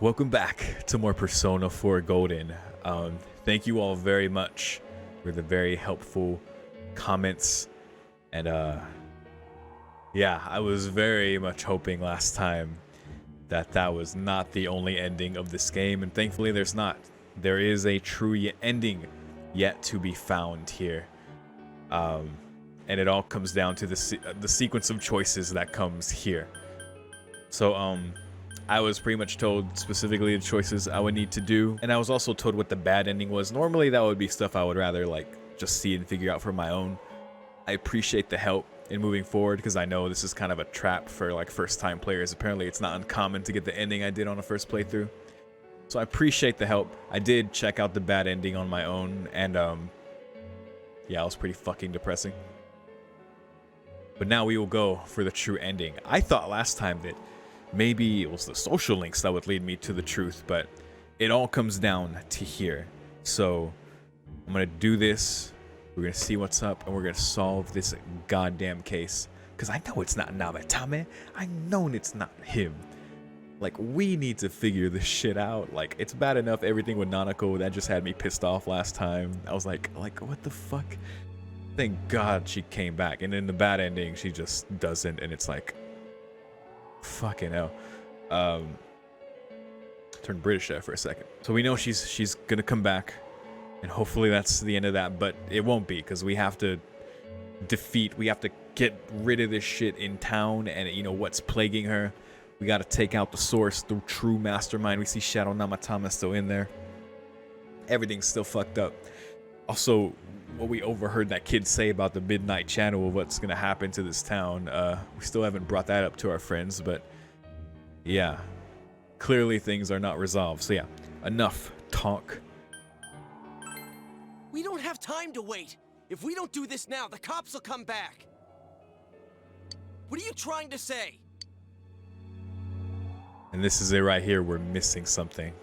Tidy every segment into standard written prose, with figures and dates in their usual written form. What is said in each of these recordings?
welcome back to more Persona 4 Golden. Thank you all very much for the very helpful comments, and yeah, I was very much hoping last time that that was not the only ending of this game, and thankfully there's not. There is a true ending yet to be found here, and it all comes down to the sequence of choices that comes here. So I was pretty much told specifically the choices I would need to do, and I was also told what the bad ending was. Normally that would be stuff I would rather like just see and figure out for my own. I appreciate the help in moving forward because I know this is kind of a trap for like first time players. Apparently it's not uncommon to get the ending I did on a first playthrough. So I appreciate the help. I did check out the bad ending on my own, and yeah, it was pretty fucking depressing. But now we will go for the true ending. I thought last time that maybe it was the social links that would lead me to the truth, but it all comes down to here. So I'm gonna do this. We're gonna see what's up, and we're gonna solve this goddamn case. Because I know it's not Namatame. I know it's not him. Like, we need to figure this shit out. Like, it's bad enough everything with Nanako. That just had me pissed off last time. I was like, what the fuck? Thank God she came back. And in the bad ending, she just doesn't, and it's like, fucking hell. Turn British there for a second. So we know she's gonna come back, and hopefully that's the end of that, but it won't be, because we have to get rid of this shit in town, and you know what's plaguing her. We gotta take out the source, the true mastermind. We see Shadow Namatama still in there. Everything's still fucked up. Also, what we overheard that kid say about the midnight channel of what's gonna happen to this town, we still haven't brought that up to our friends, but yeah, clearly things are not resolved. So yeah, enough talk. We don't have time to wait. If we don't do this now, the cops will come back. What are you trying to say? And this is it right here. We're missing something.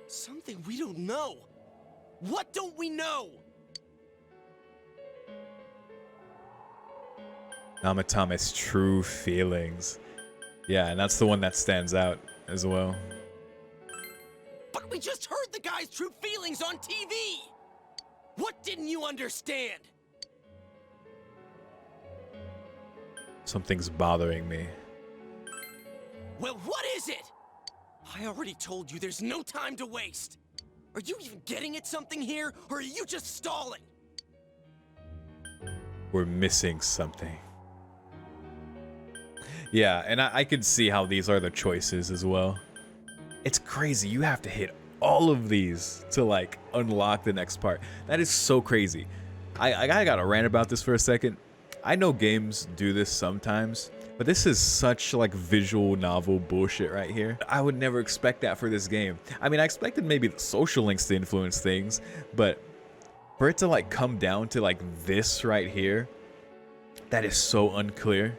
Something we don't know. What don't we know? Namatame's true feelings. Yeah, and that's the one that stands out as well. But we just heard the guy's true feelings on TV! What didn't you understand? Something's bothering me. Well, what is it? I already told you there's no time to waste. Are you even getting at something here, or are you just stalling? We're missing something. Yeah, and I could see how these are the choices as well. It's crazy. You have to hit all of these to like unlock the next part. That is so crazy. I gotta rant about this for a second. I know games do this sometimes, but this is such like visual novel bullshit right here. I would never expect that for this game. I mean, I expected maybe the social links to influence things, but for it to like come down to like this right here, that is so unclear.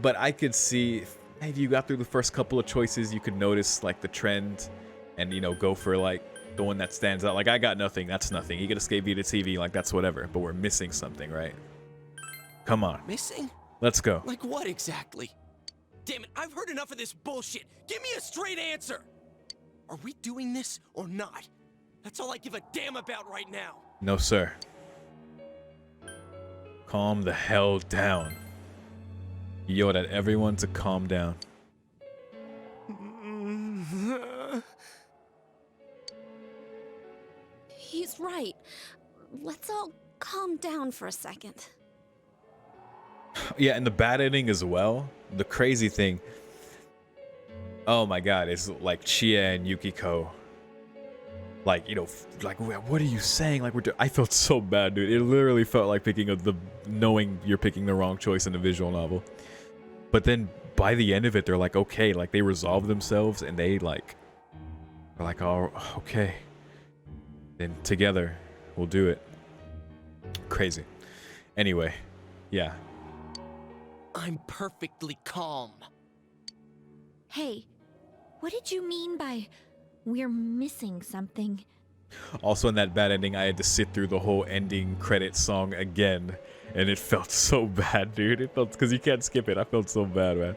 But I could see maybe you got through the first couple of choices, you could notice like the trend and, you know, go for like the one that stands out. Like, I got nothing, that's nothing. He could escape via the TV, like that's whatever, but we're missing something, right? Come on. Missing? Let's go. Like what exactly? Damn it, I've heard enough of this bullshit. Give me a straight answer. Are we doing this or not? That's all I give a damn about right now. No, sir. Calm the hell down. He yelled at everyone to calm down. He's right. Let's all calm down for a second. Yeah, and the bad ending as well. The crazy thing, oh my god, is like Chia and Yukiko. Like, you know, like, what are you saying? Like, I felt so bad, dude. It literally felt like knowing you're picking the wrong choice in a visual novel. But then by the end of it, they're like, okay, like they resolve themselves, and they like are like, oh, okay, then together we'll do it. Crazy. Anyway, yeah. I'm perfectly calm. Hey, what did you mean by we're missing something? Also, in that bad ending, I had to sit through the whole ending credit song again, and it felt so bad, dude. It felt, because you can't skip it. I felt so bad, man.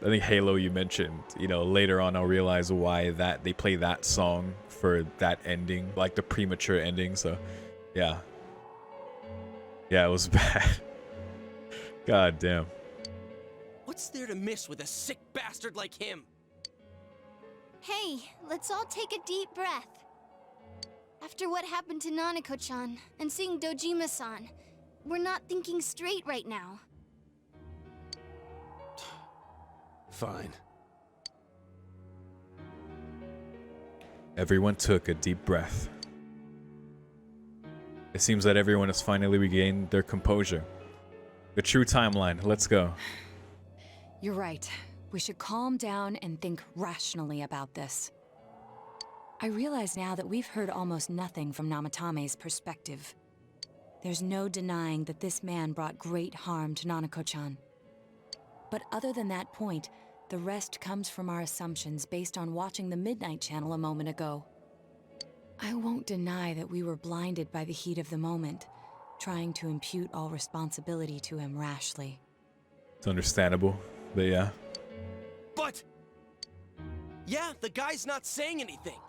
I think Halo you mentioned, you know, later on I'll realize why that they play that song for that ending, like the premature ending. So yeah. Yeah, it was bad. God damn. What's there to miss with a sick bastard like him? Hey, let's all take a deep breath. After what happened to Nanako-chan and seeing Dojima-san, we're not thinking straight right now. Fine. Everyone took a deep breath. It seems that everyone has finally regained their composure. The true timeline, let's go. You're right. We should calm down and think rationally about this. I realize now that we've heard almost nothing from Namatame's perspective. There's no denying that this man brought great harm to Nanako-chan. But other than that point, the rest comes from our assumptions based on watching the Midnight Channel a moment ago. I won't deny that we were blinded by the heat of the moment, trying to impute all responsibility to him rashly. It's understandable, but yeah. But... yeah, the guy's not saying anything.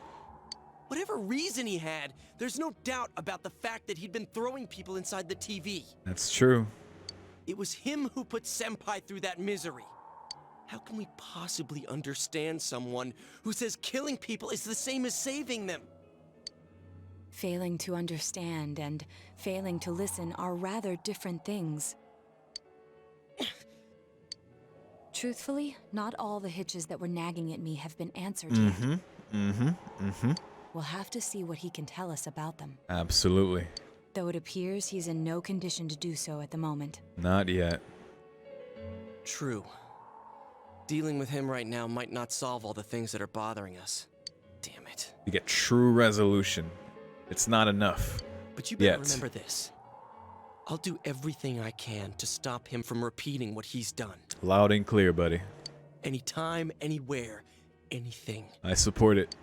Whatever reason he had, there's no doubt about the fact that he'd been throwing people inside the TV. That's true. It was him who put Senpai through that misery. How can we possibly understand someone who says killing people is the same as saving them? Failing to understand and failing to listen are rather different things. Truthfully, not all the hitches that were nagging at me have been answered yet. We'll have to see what he can tell us about them. Absolutely. Though it appears he's in no condition to do so at the moment. Not yet. True. Dealing with him right now might not solve all the things that are bothering us. Damn it. You get true resolution. It's not enough. But you better Yet. remember this. I'll do everything I can to stop him from repeating what he's done. Loud and clear, buddy. Anytime, anywhere, anything. I support it.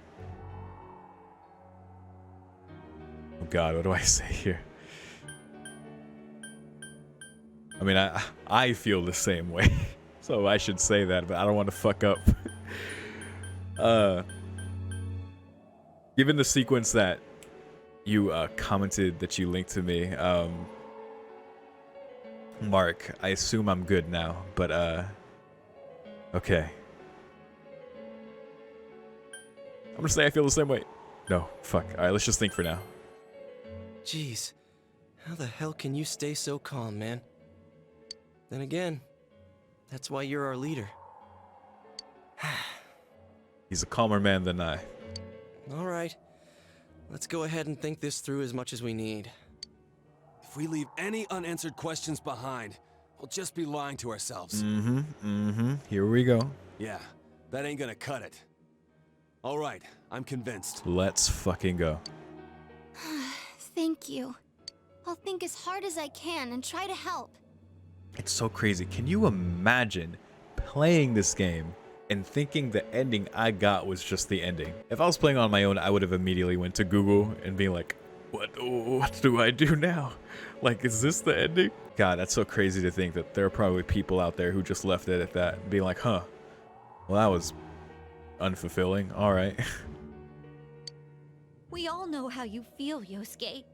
Oh God, what do I say here? I mean, I feel the same way. So I should say that, but I don't want to fuck up. Given the sequence that you commented that you linked to me, Mark, I assume I'm good now, but okay. I'm gonna say I feel the same way. No, fuck. Alright, let's just think for now. Jeez, how the hell can you stay so calm, man? Then again, that's why you're our leader. He's a calmer man than I. All right, let's go ahead and think this through as much as we need. If we leave any unanswered questions behind, we'll just be lying to ourselves. Here we go. Yeah, that ain't gonna cut it. All right, I'm convinced. Let's fucking go. Thank you. I'll think as hard as I can and try to help. It's so crazy. Can you imagine playing this game and thinking the ending I got was just the ending? If I was playing on my own, I would have immediately went to Google and being like, what do I do now? Like, is this the ending? God, that's so crazy to think that there are probably people out there who just left it at that and being like, huh, well, that was unfulfilling. All right. We all know how you feel, Yosuke.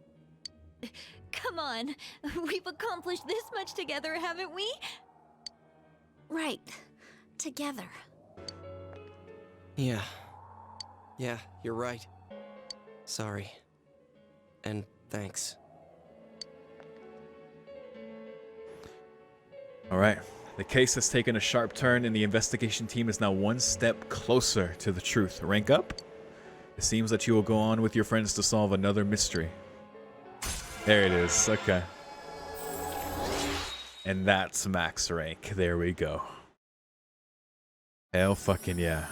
Come on, we've accomplished this much together, haven't we? Right. Together. Yeah, you're right. Sorry. And thanks. All right. The case has taken a sharp turn and the investigation team is now one step closer to the truth. Rank up? It seems that you will go on with your friends to solve another mystery. There it is. Okay. And that's max rank. There we go. Hell fucking yeah.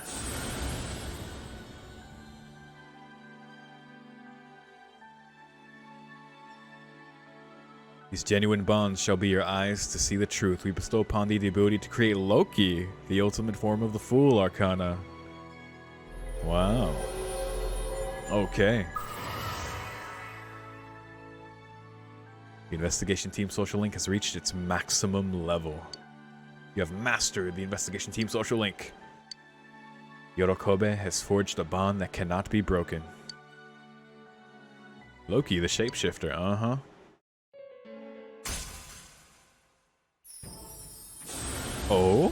These genuine bonds shall be your eyes to see the truth. We bestow upon thee the ability to create Loki, the ultimate form of the Fool Arcana. Wow. Okay. The investigation team social link has reached its maximum level. You have mastered the investigation team social link. Yorokobe has forged a bond that cannot be broken. Loki, the shapeshifter, uh-huh. Oh?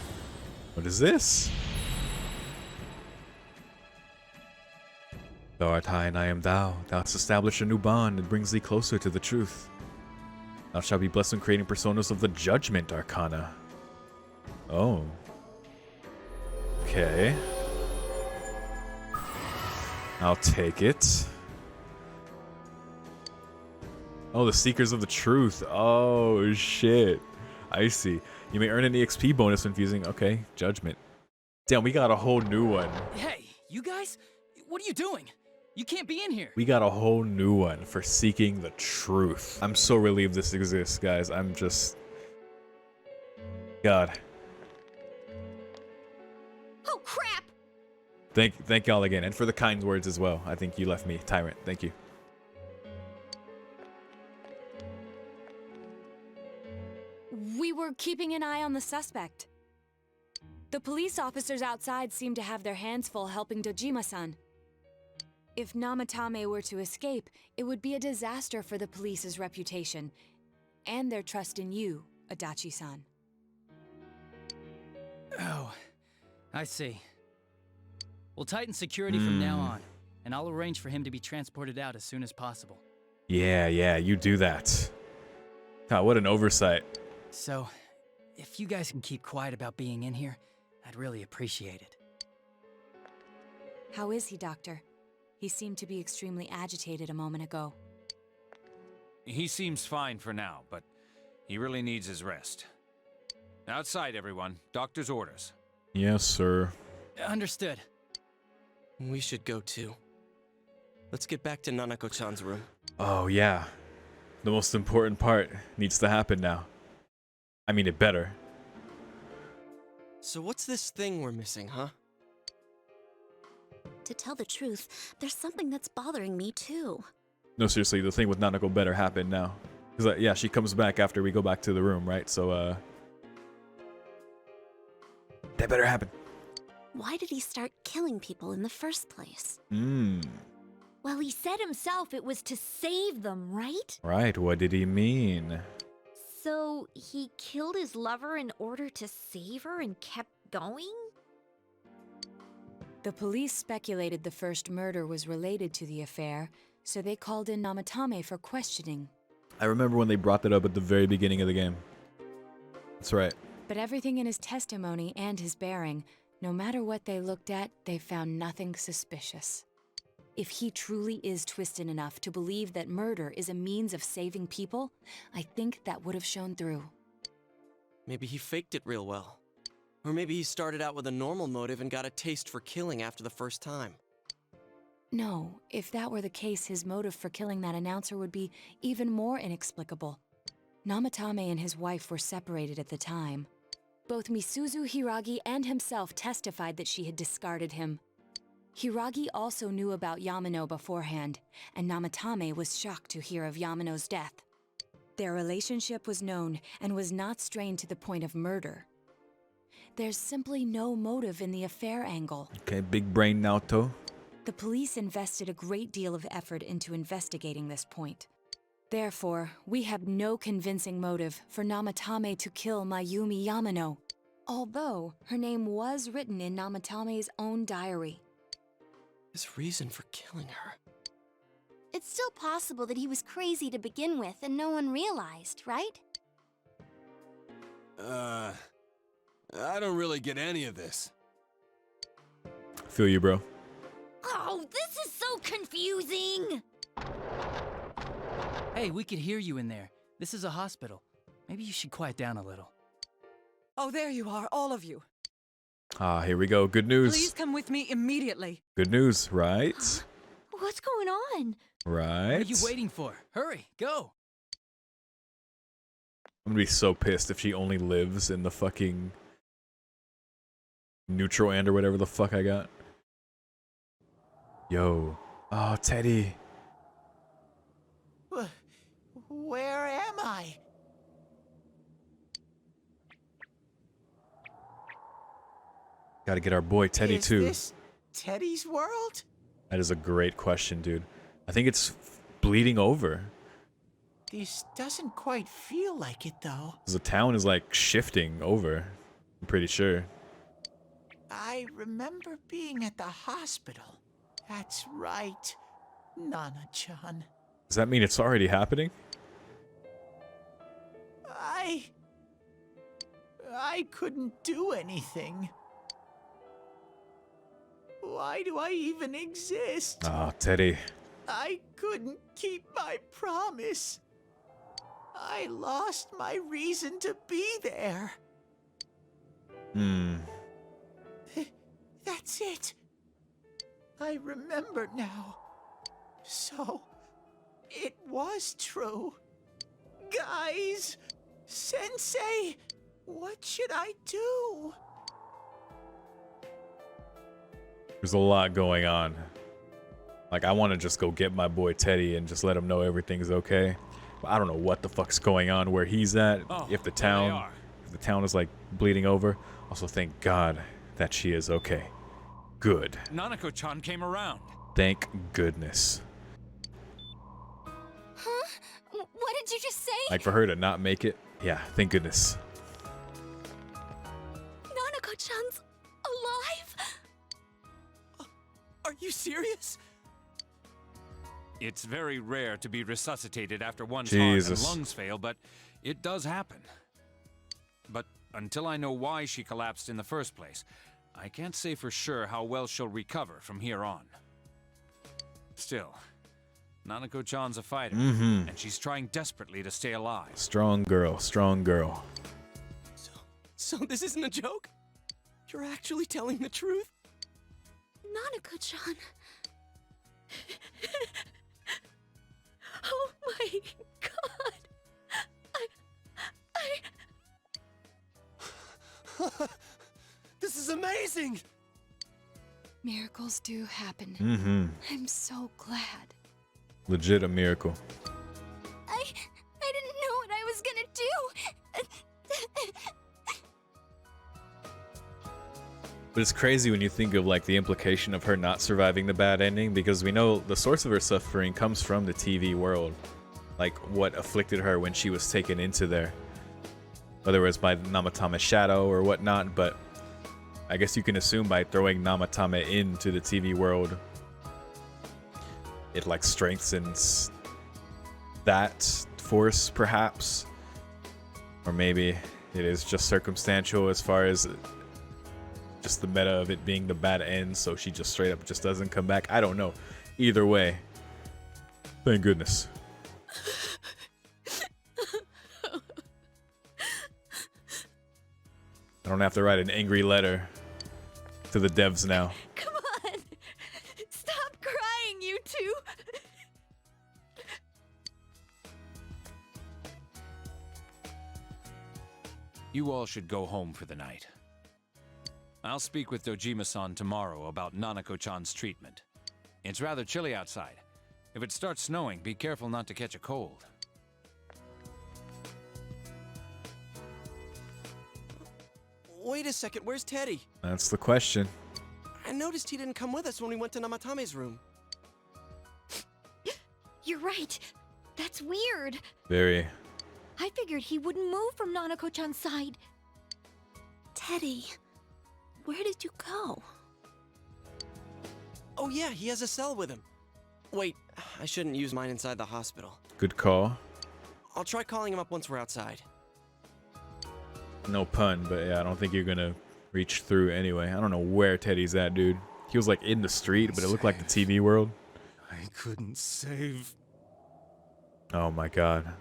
What is this? Thou art I and I am thou. Thou hast established a new bond and brings thee closer to the truth. Thou shalt be blessed in creating personas of the Judgment Arcana. Oh. Okay. I'll take it. Oh, the Seekers of the Truth. Oh, shit. I see. You may earn an EXP bonus when fusing. Okay, Judgment. Damn, we got a whole new one. Hey, you guys? What are you doing? You can't be in here. We got a whole new one for seeking the truth. I'm so relieved this exists, guys. I'm just... God. Oh, crap! Thank y'all again. And for the kind words as well. I think you left me, Tyrant. Thank you. We were keeping an eye on the suspect. The police officers outside seem to have their hands full helping Dojima-san. If Namatame were to escape, it would be a disaster for the police's reputation and their trust in you, Adachi-san. Oh, I see. We'll tighten security from now on, and I'll arrange for him to be transported out as soon as possible. Yeah, you do that. God, what an oversight. So, if you guys can keep quiet about being in here, I'd really appreciate it. How is he, Doctor? He seemed to be extremely agitated a moment ago. He seems fine for now, but he really needs his rest. Outside, everyone. Doctor's orders. Yes, sir. Understood. We should go too. Let's get back to Nanako-chan's room. Oh, yeah. The most important part needs to happen now. I mean, it better. So what's this thing we're missing, huh? To tell the truth, there's something that's bothering me too. No, seriously, the thing with Nanako better happen now. Because, yeah, she comes back after we go back to the room, right? So, that better happen. Why did he start killing people in the first place? Well, he said himself it was to save them, right? Right, what did he mean? So he killed his lover in order to save her and kept going? The police speculated the first murder was related to the affair, so they called in Namatame for questioning. I remember when they brought that up at the very beginning of the game. That's right. But everything in his testimony and his bearing, no matter what they looked at, they found nothing suspicious. If he truly is twisted enough to believe that murder is a means of saving people, I think that would have shown through. Maybe he faked it real well. Or maybe he started out with a normal motive and got a taste for killing after the first time. No, if that were the case, his motive for killing that announcer would be even more inexplicable. Namatame and his wife were separated at the time. Both Misuzu Hiragi and himself testified that she had discarded him. Hiragi also knew about Yamano beforehand, and Namatame was shocked to hear of Yamano's death. Their relationship was known and was not strained to the point of murder. There's simply no motive in the affair angle. Okay, big brain Naoto. The police invested a great deal of effort into investigating this point. Therefore, we have no convincing motive for Namatame to kill Mayumi Yamano, although her name was written in Namatame's own diary. His reason for killing her. It's still possible that he was crazy to begin with and no one realized, right? I don't really get any of this. Feel you, bro. Oh, this is so confusing! Hey, we could hear you in there. This is a hospital. Maybe you should quiet down a little. Oh, there you are, all of you. Ah, here we go. Good news. Please come with me immediately. Good news, right? What's going on? Right? What are you waiting for? Hurry, go! I'm gonna be so pissed if she only lives in the fucking neutral end or whatever the fuck I got. Yo. Oh, Teddy. Where am I? Gotta get our boy Teddy Is too. this Teddy's world? That is a great question, dude. I think it's bleeding over. This doesn't quite feel like it, though. The town is like shifting over. I'm pretty sure. I remember being at the hospital. That's right, Nana-chan. Does that mean it's already happening? I couldn't do anything. Why do I even exist? Ah, Teddy. I couldn't keep my promise. I lost my reason to be there. That's it. I remember now. So, it was true. Guys, Sensei, what should I do? There's a lot going on. Like, I want to just go get my boy Teddy and just let him know everything's okay. But I don't know what the fuck's going on where he's at. If the town is like bleeding over. Also, thank God that she is okay. Good. Nanako-chan came around. Thank goodness. Huh? What did you just say? Like, for her to not make it. Yeah, thank goodness. Nanako-chan's alive? Are you serious? It's very rare to be resuscitated after one's Jesus. heart and lungs fail, but it does happen. But until I know why she collapsed in the first place, I can't say for sure how well she'll recover from here on. Still, Nanako-chan's a fighter, and she's trying desperately to stay alive. Strong girl, strong girl. So this isn't a joke? You're actually telling the truth? Nanako-chan. Oh my god. This is amazing! Miracles do happen. I'm so glad. Legit a miracle. I didn't know what I was gonna do. But it's crazy when you think of like the implication of her not surviving the bad ending, because we know the source of her suffering comes from the TV world. Like what afflicted her when she was taken into there. Whether it was by Namatame's shadow or whatnot, but I guess you can assume by throwing Namatame into the TV world, it like strengthens that force perhaps. Or maybe it is just circumstantial as far as just the meta of it being the bad end, so she just straight up just doesn't come back. I don't know. Either way, thank goodness. I don't have to write an angry letter to the devs now. Come on! Stop crying, you two! You all should go home for the night. I'll speak with Dojima-san tomorrow about Nanako-chan's treatment. It's rather chilly outside. If it starts snowing, be careful not to catch a cold. Wait a second, where's Teddy? That's the question. I noticed he didn't come with us when we went to Namatame's room. You're right. That's weird. Very. I figured he wouldn't move from Nanako-chan's side. Teddy, where did you go? Oh yeah, he has a cell with him. Wait, I shouldn't use mine inside the hospital. Good call. I'll try calling him up once we're outside. No pun, but yeah, I don't think you're gonna reach through anyway. I don't know where Teddy's at, dude. He was like in the street, but it looked like the TV world. I couldn't save. Oh my god.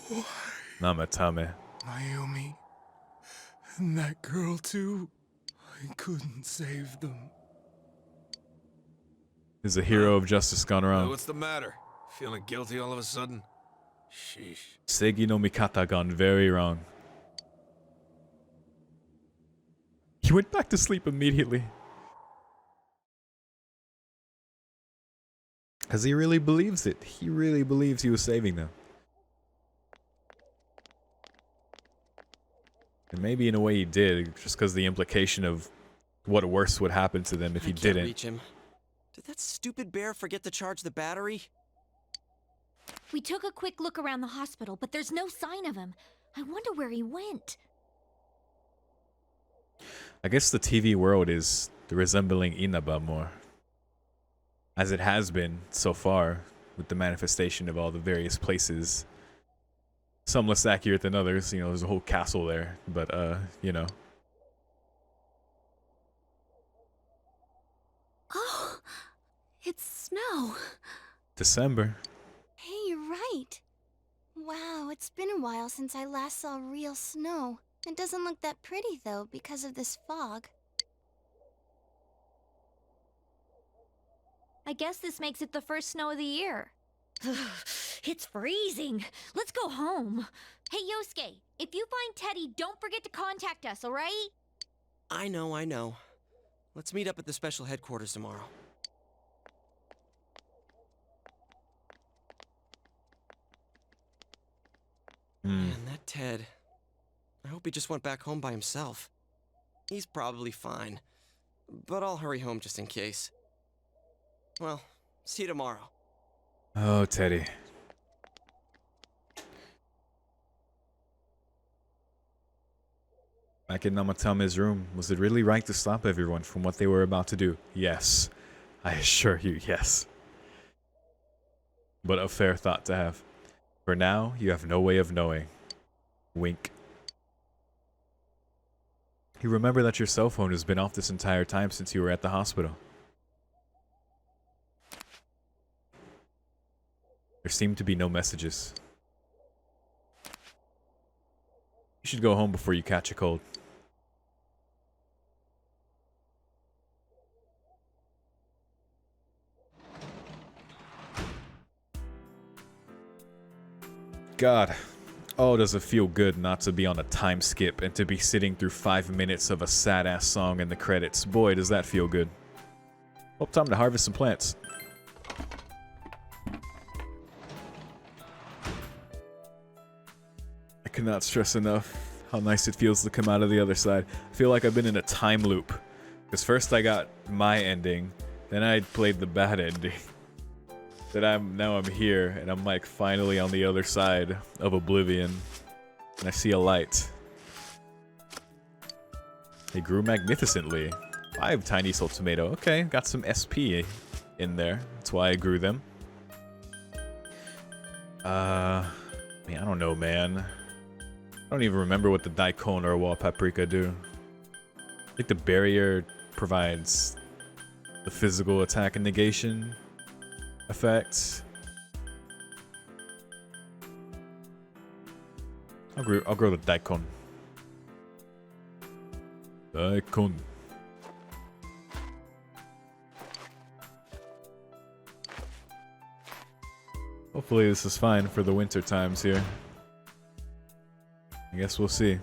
Why? Namatame. Mayumi. And that girl too. I couldn't save them. Is a hero of justice gone wrong. What's the matter? Feeling guilty all of a sudden? Sheesh. Seigi no Mikata gone very wrong. He went back to sleep immediately. Because he really believes it. He really believes he was saving them. And maybe in a way he did, just because the implication of what worse would happen to them if he I can't didn't. reach him. Did that stupid bear forget to charge the battery? We took a quick look around the hospital, but there's no sign of him. I wonder where he went. I guess the TV world is resembling Inaba more, as it has been so far, with the manifestation of all the various places. Some less accurate than others, you know, there's a whole castle there, but, you know. Oh, it's snow. December. Hey, you're right. Wow, it's been a while since I last saw real snow. It doesn't look that pretty, though, because of this fog. I guess this makes it the first snow of the year. It's freezing. Let's go home. Hey, Yosuke, if you find Teddy, don't forget to contact us, alright? I know. Let's meet up at the special headquarters tomorrow. Man, that Ted. I hope he just went back home by himself. He's probably fine. But I'll hurry home just in case. Well, see you tomorrow. Oh, Teddy. Back in Namatame's room, was it really right to stop everyone from what they were about to do? Yes. I assure you, yes. But a fair thought to have. For now, you have no way of knowing. Wink. You remember that your cell phone has been off this entire time since you were at the hospital. There seem to be no messages. You should go home before you catch a cold. God, oh, does it feel good not to be on a time skip and to be sitting through 5 minutes of a sad-ass song in the credits. Boy, does that feel good. Oh, time to harvest some plants. I cannot stress enough how nice it feels to come out of the other side. I feel like I've been in a time loop. Because first I got my ending, then I played the bad ending. Now I'm here, and I'm like finally on the other side of Oblivion. And I see a light. They grew magnificently. 5 tiny soul tomato. Okay, got some SP in there. That's why I grew them. I mean, I don't know, man. I don't even remember what the daikon or wall paprika do. I think the barrier provides the physical attack and negation effects. I'll grow the daikon. Daikon. Hopefully this is fine for the winter times here. I guess we'll see.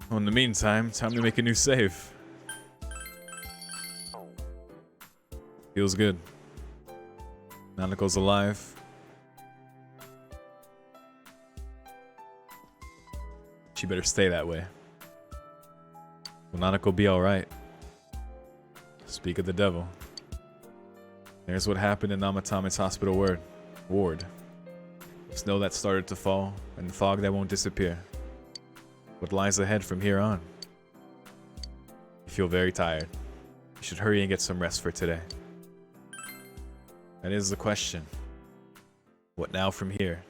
Well, in the meantime, time to make a new save. Feels good. Nanako's alive. She better stay that way. Will Nanako be alright? Speak of the devil. There's what happened in Namatame's hospital ward. Snow that started to fall, and fog that won't disappear. What lies ahead from here on? You feel very tired. You should hurry and get some rest for today. That is the question. What now from here?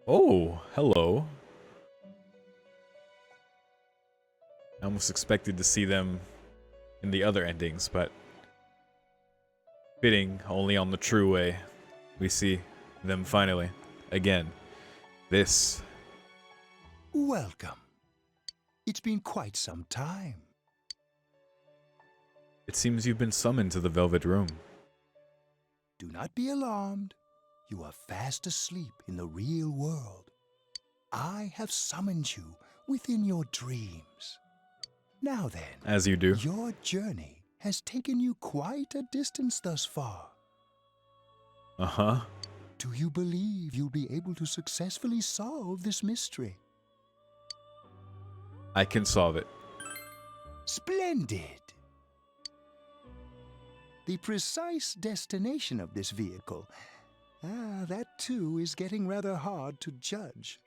Oh, hello. I almost expected to see them in the other endings, but fitting only on the true way. We see them finally. Again. This. Welcome. It's been quite some time. It seems you've been summoned to the Velvet Room. Do not be alarmed. You are fast asleep in the real world. I have summoned you within your dreams. Now then, as you do, your journey has taken you quite a distance thus far. Uh-huh. Do you believe you'll be able to successfully solve this mystery? I can solve it. Splendid. The precise destination of this vehicle, that too is getting rather hard to judge.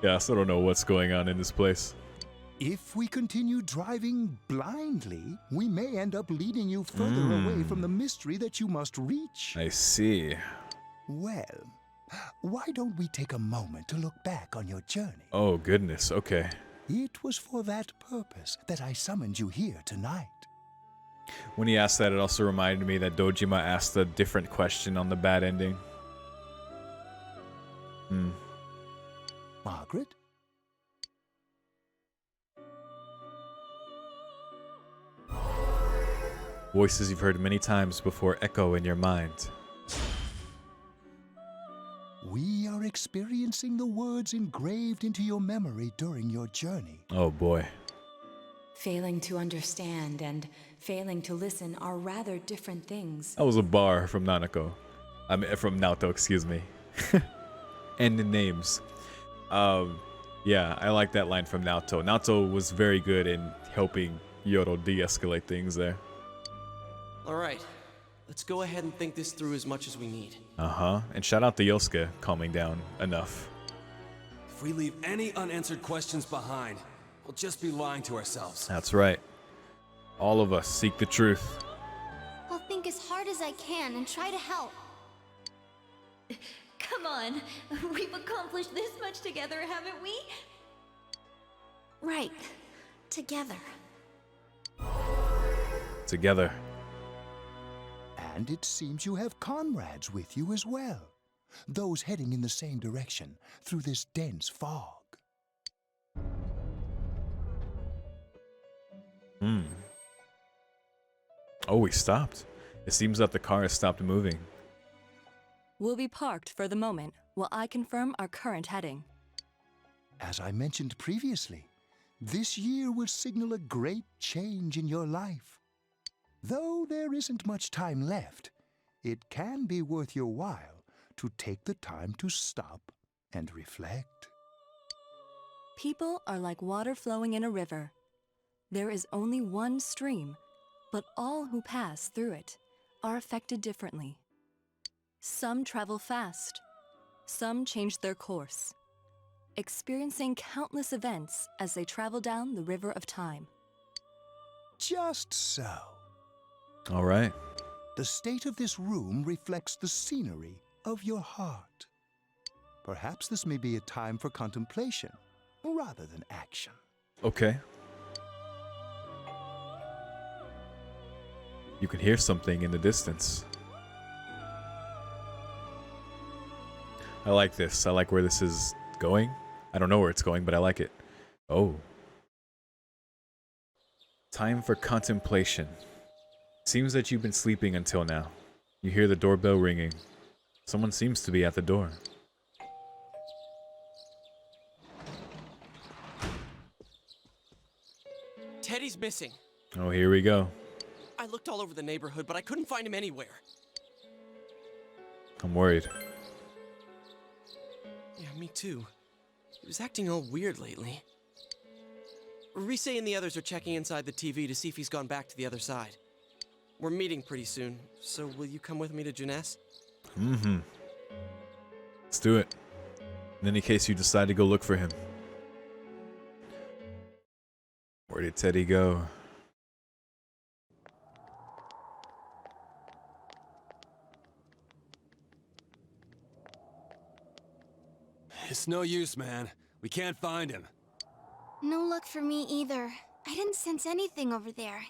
Yeah, I still don't know what's going on in this place. If we continue driving blindly, we may end up leading you further away from the mystery that you must reach. I see. Well, why don't we take a moment to look back on your journey? Oh, goodness. Okay. It was for that purpose that I summoned you here tonight. When he asked that, it also reminded me that Dojima asked a different question on the bad ending. Margaret? Voices you've heard many times before echo in your mind. We are experiencing the words engraved into your memory during your journey. Oh boy. Failing to understand and failing to listen are rather different things. That was a bar from Nanako. From Naoto, excuse me. And the names. Yeah, I like that line from Naoto. Naoto was very good in helping YORO de-escalate things there. Alright, let's go ahead and think this through as much as we need. Uh-huh. And shout out to Yosuke calming down enough. If we leave any unanswered questions behind, we'll just be lying to ourselves. That's right. All of us seek the truth. I'll think as hard as I can and try to help. Come on. We've accomplished this much together, haven't we? Right. Together. Together. And it seems you have comrades with you as well. Those heading in the same direction through this dense fog. Oh, we stopped. It seems that the car has stopped moving. We'll be parked for the moment while I confirm our current heading. As I mentioned previously, this year will signal a great change in your life. Though there isn't much time left, it can be worth your while to take the time to stop and reflect. People are like water flowing in a river. There is only one stream, but all who pass through it are affected differently. Some travel fast, some change their course, experiencing countless events as they travel down the river of time. Just so. All right. The state of this room reflects the scenery of your heart. Perhaps this may be a time for contemplation rather than action. Okay. You can hear something in the distance. I like this. I like where this is going. I don't know where it's going, but I like it. Oh. Time for contemplation. Seems that you've been sleeping until now. You hear the doorbell ringing. Someone seems to be at the door. Teddy's missing. Oh, here we go. I looked all over the neighborhood, but I couldn't find him anywhere. I'm worried. Yeah, me too. He was acting all weird lately. Rise and the others are checking inside the TV to see if he's gone back to the other side. We're meeting pretty soon, so will you come with me to Jeunesse? Mm-hmm. Let's do it. In any case, you decide to go look for him. Where did Teddy go? It's no use, man. We can't find him. No luck for me either. I didn't sense anything over there.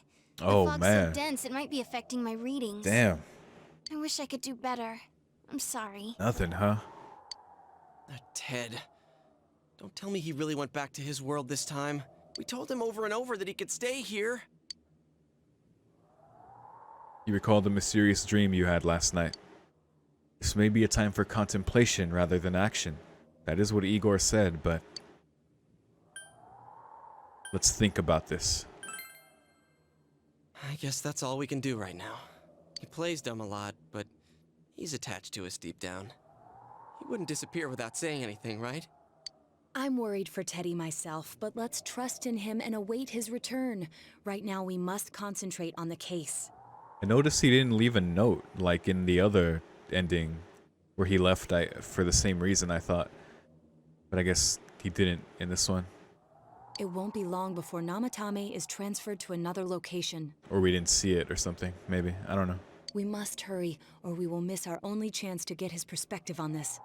Oh, the fog's man. so dense it might be affecting my readings. Damn. I wish I could do better. I'm sorry. Nothing, huh? That Ted. Don't tell me he really went back to his world this time. We told him over and over that he could stay here. You recall the mysterious dream you had last night. This may be a time for contemplation rather than action. That is what Igor said, but let's think about this. I guess that's all we can do right now. He plays dumb a lot, but he's attached to us deep down. He wouldn't disappear without saying anything, right? I'm worried for Teddy myself, but let's trust in him and await his return. Right now, we must concentrate on the case. I noticed he didn't leave a note like in the other ending where he left for the same reason, I thought. But I guess he didn't in this one. It won't be long before Namatame is transferred to another location. Or we didn't see it or something, maybe. I don't know. We must hurry, or we will miss our only chance to get his perspective on this.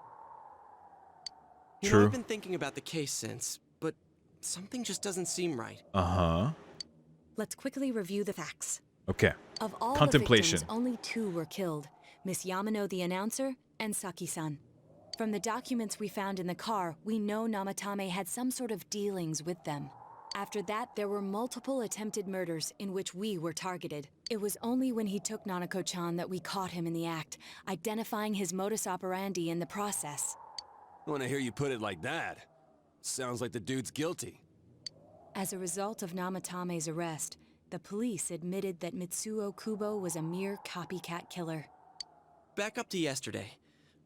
You know, I've been thinking about the case since, but something just doesn't seem right. Uh-huh. Let's quickly review the facts. Okay. Of all Contemplation. the victims, only 2 were killed. Miss Yamano the announcer and Saki-san. From the documents we found in the car, we know Namatame had some sort of dealings with them. After that, there were multiple attempted murders in which we were targeted. It was only when he took Nanako-chan that we caught him in the act, identifying his modus operandi in the process. When I hear you put it like that, sounds like the dude's guilty. As a result of Namatame's arrest, the police admitted that Mitsuo Kubo was a mere copycat killer. Back up to yesterday.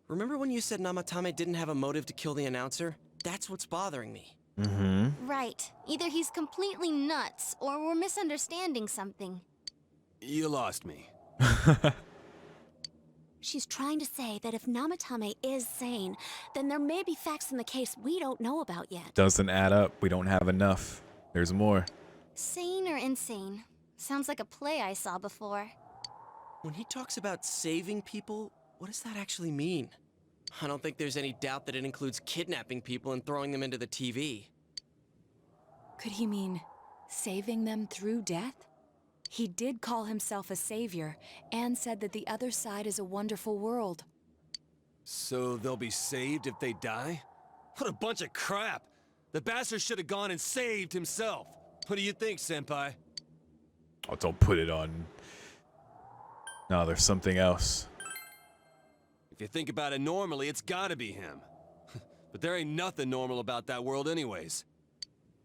Remember when you said Namatame didn't have a motive to kill the announcer? That's what's bothering me. Mm-hmm. Right. Either he's completely nuts, or we're misunderstanding something. You lost me. She's trying to say that if Namatame is sane, then there may be facts in the case we don't know about yet. Doesn't add up. We don't have enough. There's more. Sane or insane? Sounds like a play I saw before. When he talks about saving people, what does that actually mean? I don't think there's any doubt that it includes kidnapping people and throwing them into the TV. Could he mean saving them through death? He did call himself a savior and said that the other side is a wonderful world. So they'll be saved if they die? What a bunch of crap! The bastard should have gone and saved himself. What do you think, Senpai? Oh, don't put it on. No, there's something else. If you think about it normally, it's gotta be him. But there ain't nothing normal about that world anyways.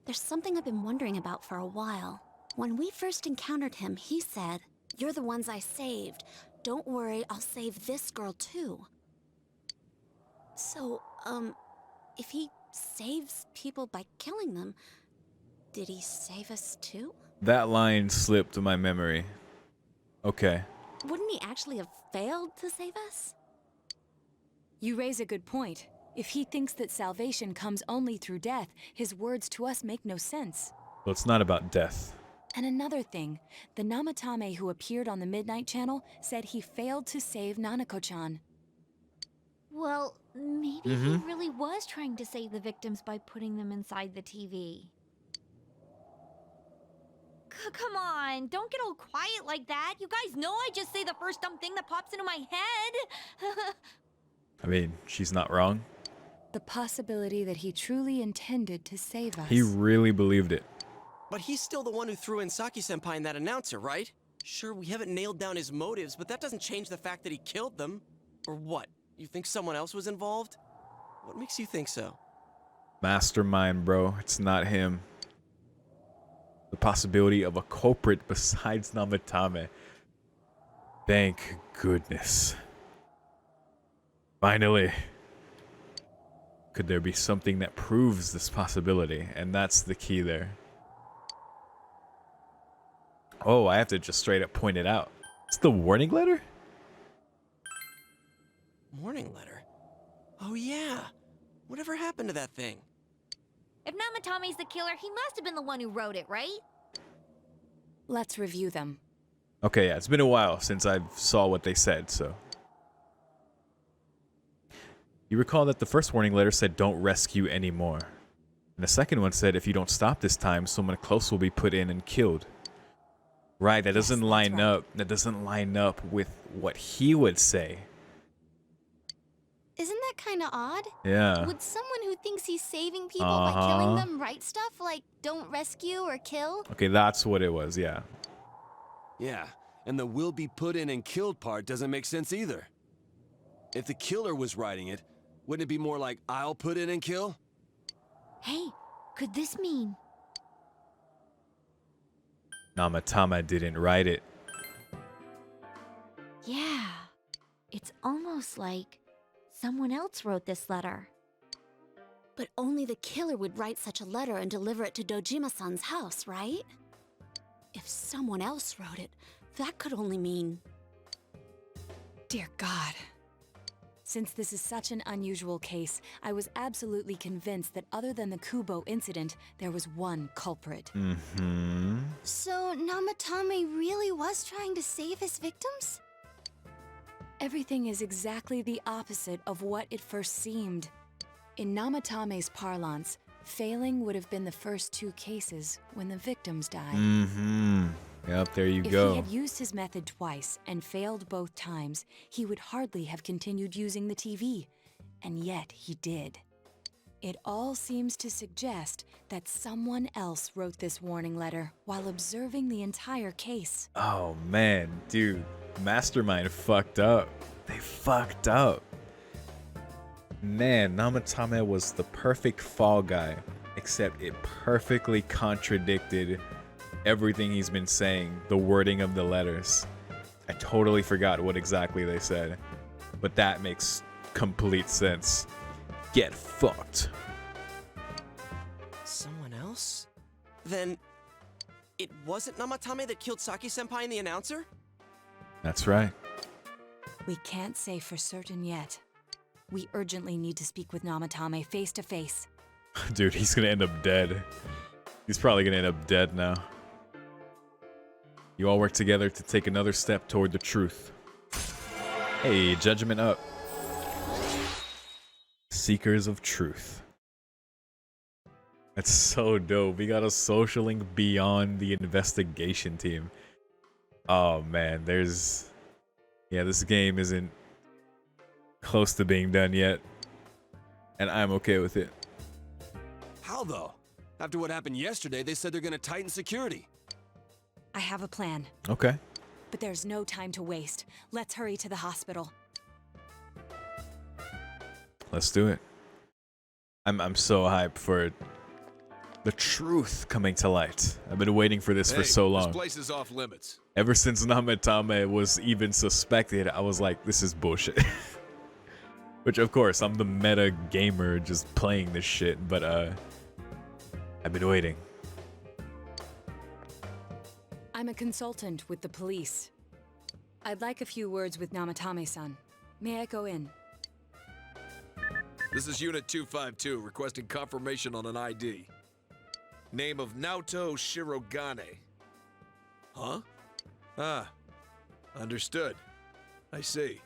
There's something I've been wondering about for a while. When we first encountered him, he said, "You're the ones I saved. Don't worry, I'll save this girl too." So, if he saves people by killing them, did he save us too? That line slipped my memory. Okay. Wouldn't he actually have failed to save us? You raise a good point. If he thinks that salvation comes only through death, his words to us make no sense. Well, it's not about death. And another thing, the Namatame who appeared on the Midnight Channel said he failed to save Nanako-chan. Well, maybe he really was trying to save the victims by putting them inside the TV. Come on, don't get all quiet like that. You guys know I just say the first dumb thing that pops into my head. I mean, she's not wrong. The possibility that he truly intended to save us. He really believed it. But he's still the one who threw in Saki-senpai and that announcer, right? Sure, we haven't nailed down his motives, but that doesn't change the fact that he killed them. Or what? You think someone else was involved? What makes you think so? Mastermind, bro. It's not him. The possibility of a culprit besides Namatame. Thank goodness. Finally. Could there be something that proves this possibility? And that's the key there. Oh, I have to just straight up point it out. It's the warning letter? Warning letter? Oh yeah. Whatever happened to that thing? If Namatame's the killer, he must have been the one who wrote it, right? Let's review them. Okay, yeah, it's been a while since I saw what they said, so. You recall that the first warning letter said, "Don't rescue anymore." And the second one said, "If you don't stop this time, someone close will be put in and killed." Right, that doesn't line up. That doesn't line up with what he would say. Isn't that kind of odd? Yeah. Would someone who thinks he's saving people by killing them write stuff like "don't rescue" or "kill"? Okay, that's what it was, yeah. Yeah, and the "will be put in and killed" part doesn't make sense either. If the killer was writing it, wouldn't it be more like "I'll put in and kill"? Hey, could this mean... Namatame didn't write it. Yeah, it's almost like someone else wrote this letter. But only the killer would write such a letter and deliver it to Dojima-san's house, right? If someone else wrote it, that could only mean... Dear God. Since this is such an unusual case, I was absolutely convinced that other than the Kubo incident, there was one culprit. So Namatame really was trying to save his victims? Everything is exactly the opposite of what it first seemed. In Namatame's parlance, failing would have been the first 2 cases when the victims died. Yep, there you If go. he had used his method twice and failed both times, he would hardly have continued using the TV. And yet he did. It all seems to suggest that someone else wrote this warning letter while observing the entire case. Oh man, dude. Mastermind fucked up. They fucked up. Man, Namatame was the perfect fall guy, except it perfectly contradicted everything he's been saying, the wording of the letters. I totally forgot what exactly they said, but that makes complete sense. Get fucked. Someone else? Then it wasn't Namatame that killed Saki-senpai and the announcer? That's right. We can't say for certain yet. We urgently need to speak with Namatame face to face. Dude, he's gonna end up dead. He's probably gonna end up dead now. You all work together to take another step toward the truth. Hey, judgment up. Seekers of truth. That's so dope. We got a social link beyond the investigation team. Oh man, there's... Yeah, this game isn't close to being done yet. And I'm okay with it. How though? After what happened yesterday, they said they're gonna tighten security. I have a plan, Okay. but there's no time to waste. Let's hurry to the hospital. Let's do it. I'm so hyped for the truth coming to light. I've been waiting for this for so long. This place is off limits. Ever since Namatame was even suspected, I was like, this is bullshit. Which, of course, I'm the meta gamer just playing this shit, but I've been waiting. I'm a consultant with the police. I'd like a few words with Namatame-san. May I go in? This is Unit 252, requesting confirmation on an ID. Name of Naoto Shirogane. Huh? Ah. Understood. I see.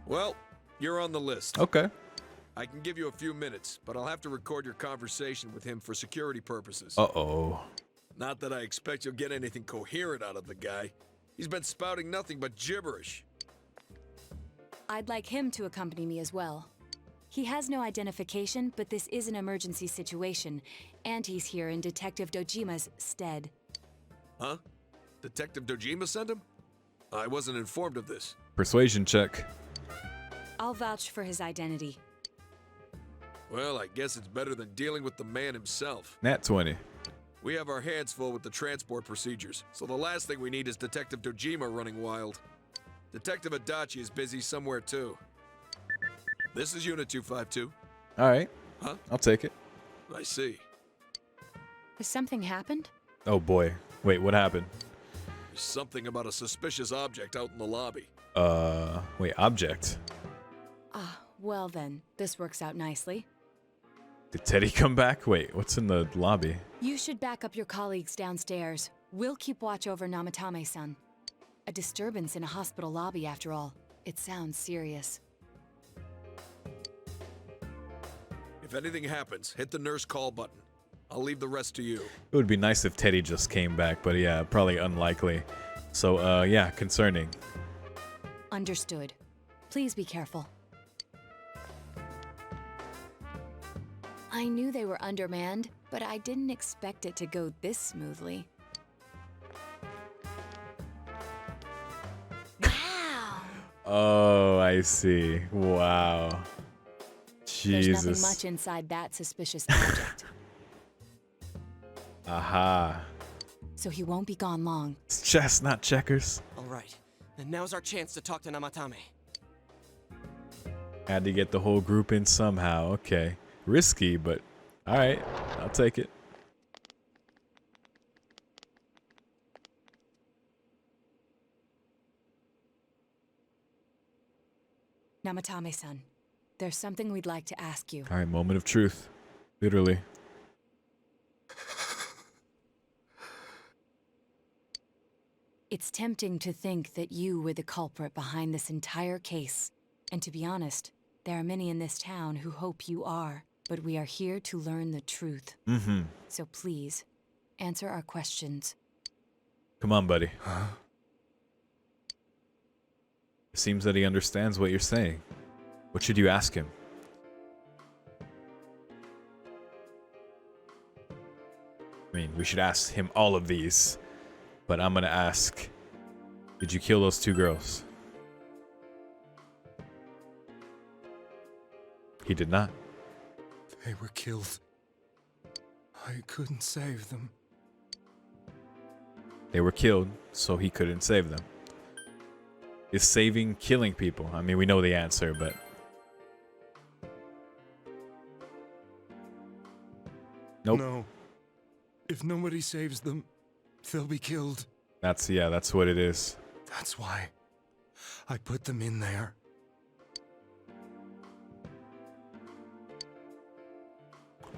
Well, you're on the list. Okay. I can give you a few minutes, but I'll have to record your conversation with him for security purposes. Uh-oh. Not that I expect you'll get anything coherent out of the guy. He's been spouting nothing but gibberish. I'd like him to accompany me as well. He has no identification, but this is an emergency situation, and he's here in Detective Dojima's stead. Huh? Detective Dojima sent him? I wasn't informed of this. Persuasion check. I'll vouch for his identity. Well, I guess it's better than dealing with the man himself. Nat 20. We have our hands full with the transport procedures, so the last thing we need is Detective Dojima running wild. Detective Adachi is busy somewhere too. This is Unit 252. All right. Huh? I'll take it. I see. Has something happened? Oh boy. Wait, what happened? There's something about a suspicious object out in the lobby. Wait, object? Ah, well then, this works out nicely. Did Teddy come back? Wait, what's in the lobby? You should back up your colleagues downstairs. We'll keep watch over Namatame-san. A disturbance in a hospital lobby, after all. It sounds serious. If anything happens, hit the nurse call button. I'll leave the rest to you. It would be nice if Teddy just came back, but yeah, probably unlikely. So, yeah, concerning. Understood. Please be careful. I knew they were undermanned, but I didn't expect it to go this smoothly. Wow! Oh, I see. Wow. Jesus. There's nothing much inside that suspicious object. Aha. So he won't be gone long. It's chess, not checkers. All right, then now's our chance to talk to Namatame. Had to get the whole group in somehow. Okay. Risky, but alright. I'll take it. Namatame-san, there's something we'd like to ask you. Alright, moment of truth. Literally. It's tempting to think that you were the culprit behind this entire case. And to be honest, there are many in this town who hope you are. But we are here to learn the truth. Mm-hmm. So please, answer our questions. Come on, buddy. Huh? It seems that he understands what you're saying. What should you ask him? I mean, we should ask him all of these. But I'm gonna ask, did you kill those 2 girls? He did not. They were killed. I couldn't save them. They were killed, so he couldn't save them. Is saving killing people? I mean, we know the answer, but... Nope. No. If nobody saves them, they'll be killed. That's what it is. That's why I put them in there.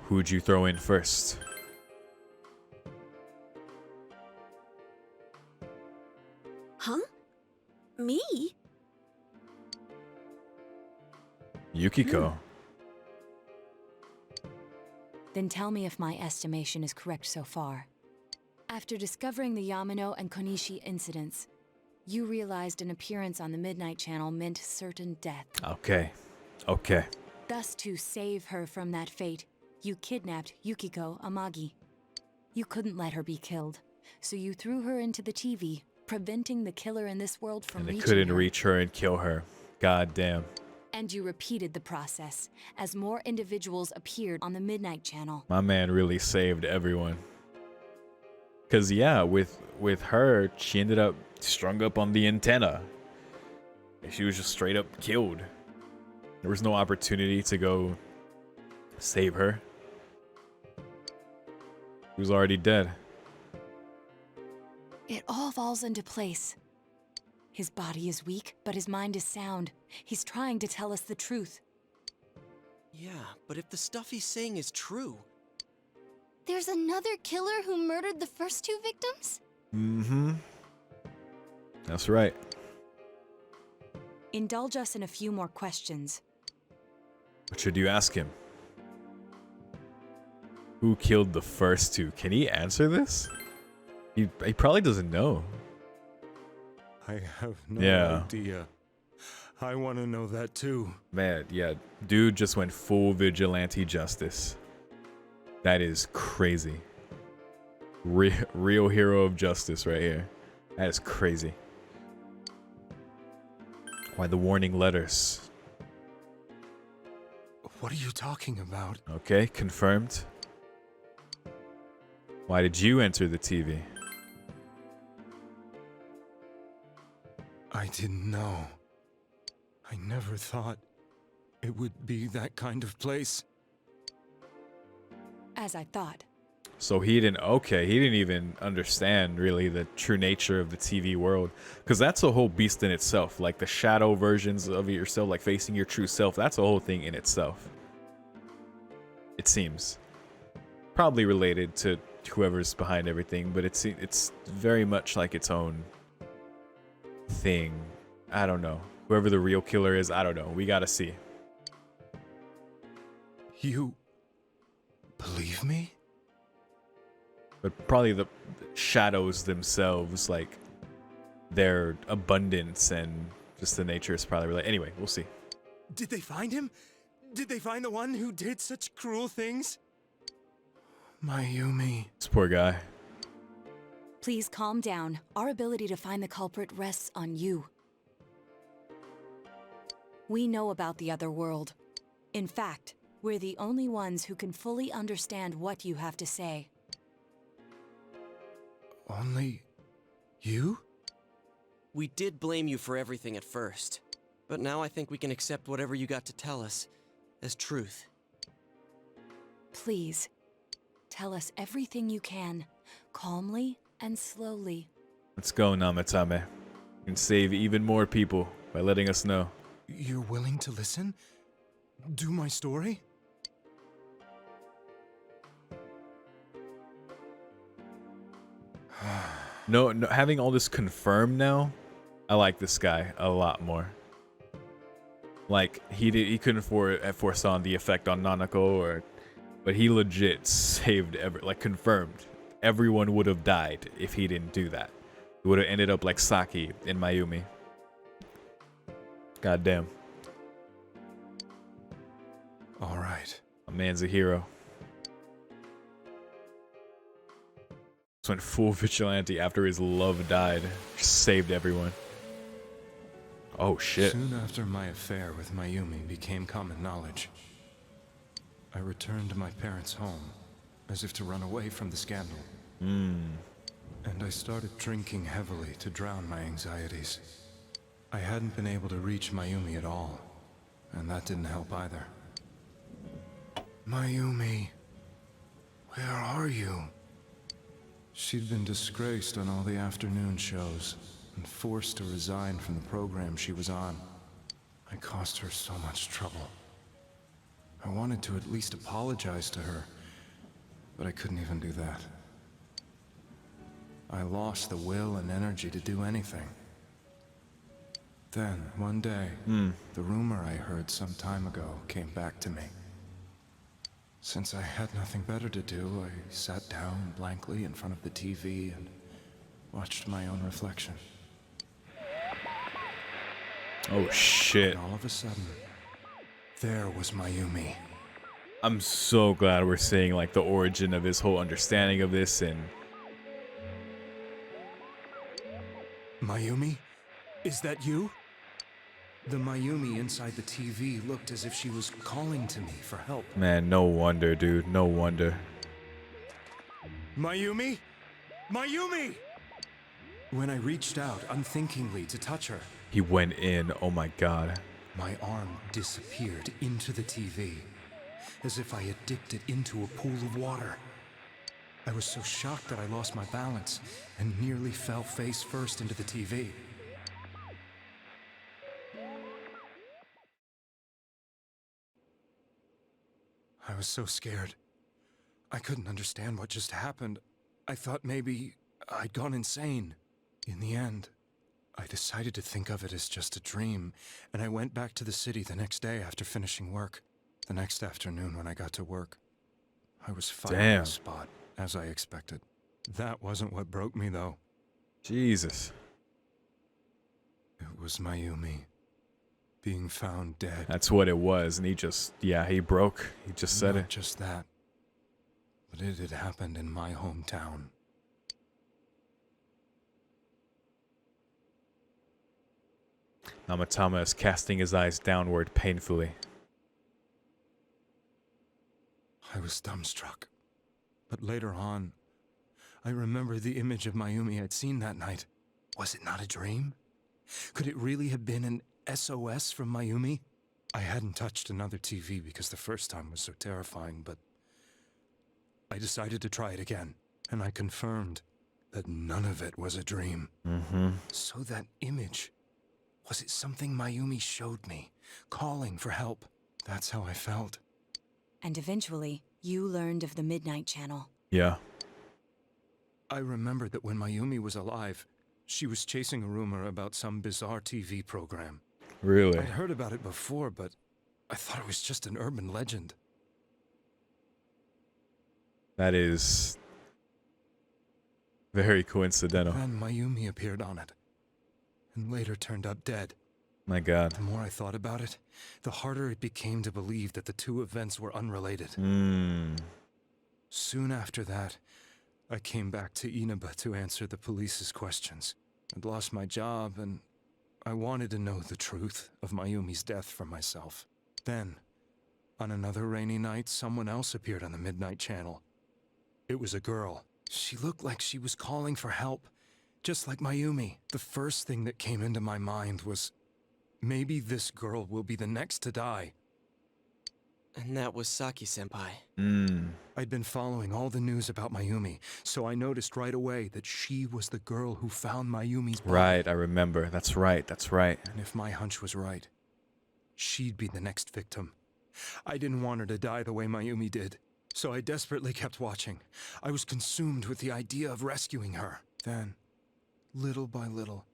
Who'd you throw in first? Huh? Me? Yukiko. Then tell me if my estimation is correct so far. After discovering the Yamano and Konishi incidents, you realized an appearance on the Midnight Channel meant certain death. Okay. Okay. Thus, to save her from that fate, you kidnapped Yukiko Amagi. You couldn't let her be killed, so you threw her into the TV, preventing the killer in this world from And they reaching couldn't her. reach her and kill her. God damn. And you repeated the process, as more individuals appeared on the Midnight Channel. My man really saved everyone. Cause yeah, with her, she ended up strung up on the antenna. She was just straight up killed. There was no opportunity to go save her. She was already dead. It all falls into place. His body is weak, but his mind is sound. He's trying to tell us the truth. Yeah, but if the stuff he's saying is true... There's another killer who murdered the first 2 victims? Mm-hmm. That's right. Indulge us in a few more questions. What should you ask him? Who killed the first 2? Can he answer this? He probably doesn't know. I have no Yeah. idea. I want to know that too. Man, yeah. Dude just went full vigilante justice. That is crazy. Real hero of justice right here. That is crazy. Why the warning letters? What are you talking about? Okay, confirmed. Why did you enter the TV? I didn't know. I never thought it would be that kind of place. As I thought. So he didn't even understand really the true nature of the TV world. Because that's a whole beast in itself. Like the shadow versions of yourself, like facing your true self, that's a whole thing in itself. It seems. Probably related to whoever's behind everything, but it's very much like its own thing. I don't know. Whoever the real killer is, I don't know. We gotta see. You believe me? But probably the shadows themselves, like their abundance and just the nature is probably related. Anyway, we'll see. Did they find him? Did they find the one who did such cruel things? Mayumi. This poor guy. Please calm down. Our ability to find the culprit rests on you. We know about the other world. In fact, we're the only ones who can fully understand what you have to say. Only you? We did blame you for everything at first. But now I think we can accept whatever you got to tell us as truth. Please, tell us everything you can, calmly and slowly. Let's go, Namatame. We can save even more people by letting us know. You're willing to listen? Do my story? No, having all this confirmed now, I like this guy a lot more. Like he couldn't foresaw the effect on Nanako, but he legit saved confirmed. Everyone would have died if he didn't do that. He would have ended up like Saki in Mayumi. God damn. All right. A man's a hero. Just went full vigilante after his love died. Just saved everyone. Oh shit. Soon after my affair with Mayumi became common knowledge, I returned to my parents' home, as if to run away from the scandal. And I started drinking heavily to drown my anxieties. I hadn't been able to reach Mayumi at all, and that didn't help either. Mayumi, where are you? She'd been disgraced on all the afternoon shows, and forced to resign from the program she was on. I caused her so much trouble. I wanted to at least apologize to her, but I couldn't even do that. I lost the will and energy to do anything. Then, one day, the rumor I heard some time ago came back to me. Since I had nothing better to do, I sat down blankly in front of the TV and watched my own reflection. Oh shit. And all of a sudden, there was Mayumi. I'm so glad we're seeing like the origin of his whole understanding of this. And Mayumi? Is that you? The Mayumi inside the TV looked as if she was calling to me for help. man, no wonder, dude. No wonder. Mayumi? Mayumi! When I reached out unthinkingly to touch her, He went in. Oh my god. my arm disappeared into the TV, as if I had dipped it into a pool of water. I was so shocked that I lost my balance and nearly fell face first into the TV. I was so scared. I couldn't understand what just happened. I thought maybe I'd gone insane. In the end, I decided to think of it as just a dream, and I went back to the city the next day after finishing work. The next afternoon when I got to work, I was fine on the spot, as I expected. That wasn't what broke me, though. Jesus. It was Mayumi being found dead. That's what it was. And he just, yeah, he broke. He just said Not it. just that, but it had happened in my hometown. Namatama is casting his eyes downward painfully. I was dumbstruck. But later on, I remembered the image of Mayumi I'd seen that night. Was it not a dream? Could it really have been an SOS from Mayumi? I hadn't touched another TV because the first time was so terrifying, but I decided to try it again, and I confirmed that none of it was a dream. So that image, was it something Mayumi showed me, calling for help? That's how I felt. And eventually, you learned of the Midnight Channel. Yeah. I remembered that when Mayumi was alive, she was chasing a rumor about some bizarre TV program. Really? I'd heard about it before, but I thought it was just an urban legend. That is very coincidental. Then Mayumi appeared on it, and later turned up dead. My god. The more I thought about it, the harder it became to believe that the two events were unrelated. Soon after that, I came back to Inaba to answer the police's questions. I'd lost my job, and I wanted to know the truth of Mayumi's death for myself. Then, on another rainy night, someone else appeared on the Midnight Channel. It was a girl. She looked like she was calling for help, just like Mayumi. The first thing that came into my mind was, Maybe this girl will be the next to die. And that was Saki-senpai. I'd been following all the news about Mayumi, so I noticed right away that she was the girl who found Mayumi's body. Right, I remember. That's right, that's right. And if my hunch was right, she'd be the next victim. I didn't want her to die the way Mayumi did, so I desperately kept watching. I was consumed with the idea of rescuing her. Then, little by little,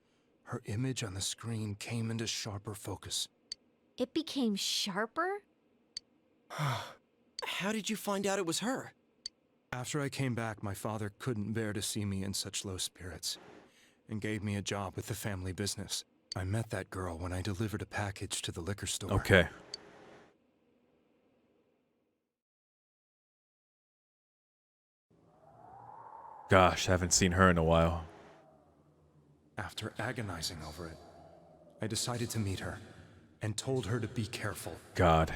her image on the screen came into sharper focus. It became sharper? How did you find out it was her? After I came back, my father couldn't bear to see me in such low spirits and gave me a job with the family business. I met that girl when I delivered a package to the liquor store. Okay. Gosh, I haven't seen her in a while. After agonizing over it, I decided to meet her and told her to be careful. God.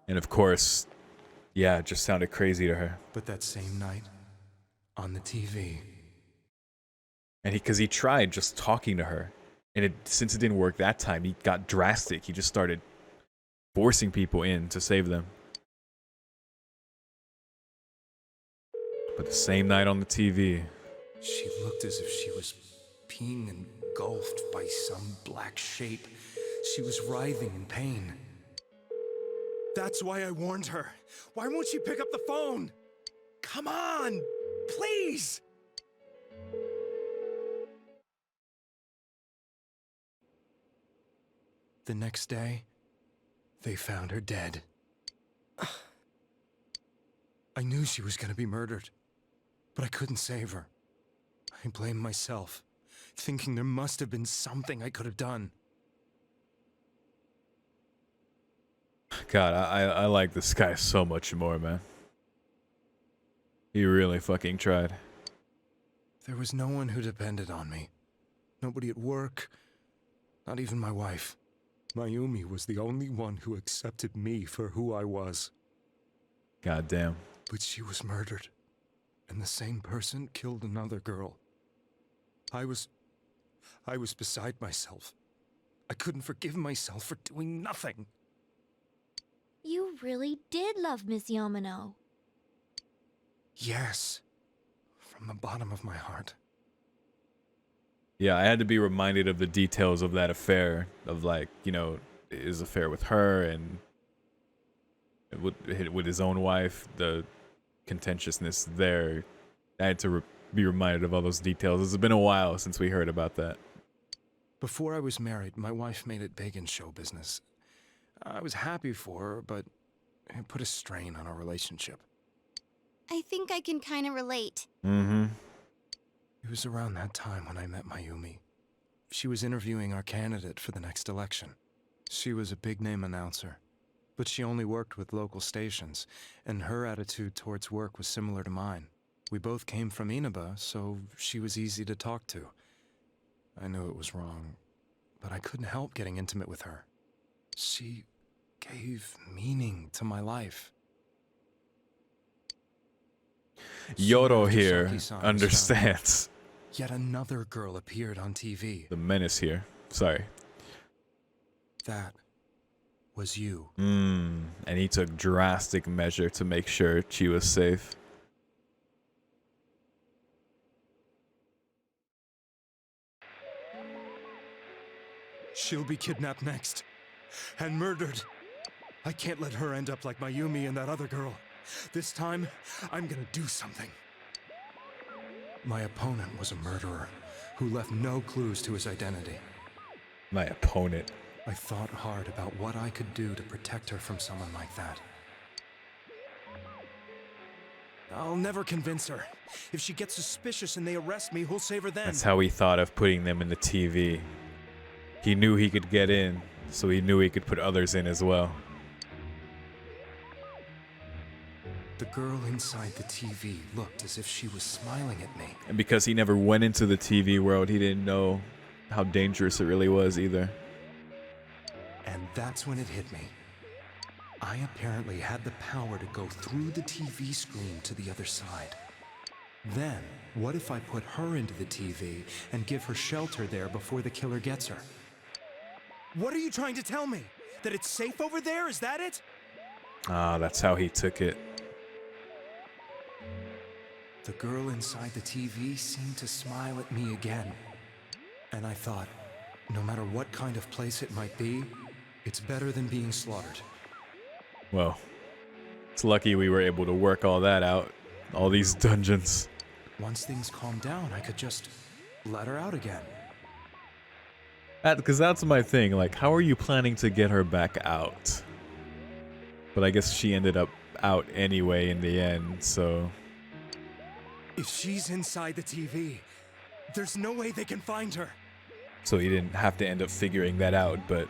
And of course, yeah, it just sounded crazy to her. But that same night, on the TV... And because he tried just talking to her. And since it didn't work that time, he got drastic. He just started forcing people in to save them. But the same night on the TV... She looked as if she was being engulfed by some black shape. She was writhing in pain. That's why I warned her. Why won't she pick up the phone? Come on, please! The next day, they found her dead. I knew she was going to be murdered, but I couldn't save her. I blamed myself, thinking there must have been something I could have done. God, I like this guy so much more, man. He really fucking tried. There was no one who depended on me. Nobody at work, not even my wife. Mayumi was the only one who accepted me for who I was. God damn. But she was murdered, and the same person killed another girl. I was beside myself. I couldn't forgive myself for doing nothing. You really did love Miss Yamano. Yes, from the bottom of my heart. Yeah, I had to be reminded of the details of that affair, of like, you know, his affair with her and with his own wife, the contentiousness there. I had to be reminded of all those details. It's been a while since we heard about that. Before I was married, my wife made it big in show business. I was happy for her, but it put a strain on our relationship. I think I can kind of relate. Mm-hmm. It was around that time when I met Mayumi. She was interviewing our candidate for the next election. She was a big-name announcer, but she only worked with local stations, and her attitude towards work was similar to mine. We both came from Inaba, so she was easy to talk to. I knew it was wrong, but I couldn't help getting intimate with her. She gave meaning to my life. YORO here understands. Yet another girl appeared on TV. The menace here. Sorry. That was you. And he took drastic measure to make sure she was safe. She'll be kidnapped next. And murdered. I can't let her end up like Mayumi and that other girl. This time, I'm gonna do something. My opponent was a murderer who left no clues to his identity. My opponent. I thought hard about what I could do to protect her from someone like that. I'll never convince her. If she gets suspicious and they arrest me, who'll save her then? That's how he thought of putting them in the TV. He knew he could get in, so he knew he could put others in as well. The girl inside the TV looked as if she was smiling at me. And because he never went into the TV world, he didn't know how dangerous it really was either. And that's when it hit me. I apparently had the power to go through the TV screen to the other side. Then, what if I put her into the TV and give her shelter there before the killer gets her? What are you trying to tell me? That it's safe over there? Is that it? Ah, that's how he took it. The girl inside the TV seemed to smile at me again. And I thought, no matter what kind of place it might be, it's better than being slaughtered. Well, it's lucky we were able to work all that out. All these dungeons. Once things calmed down, I could just let her out again. Because that's my thing. Like, how are you planning to get her back out? But I guess she ended up out anyway in the end, so... If she's inside the TV, there's no way they can find her. So he didn't have to end up figuring that out, but...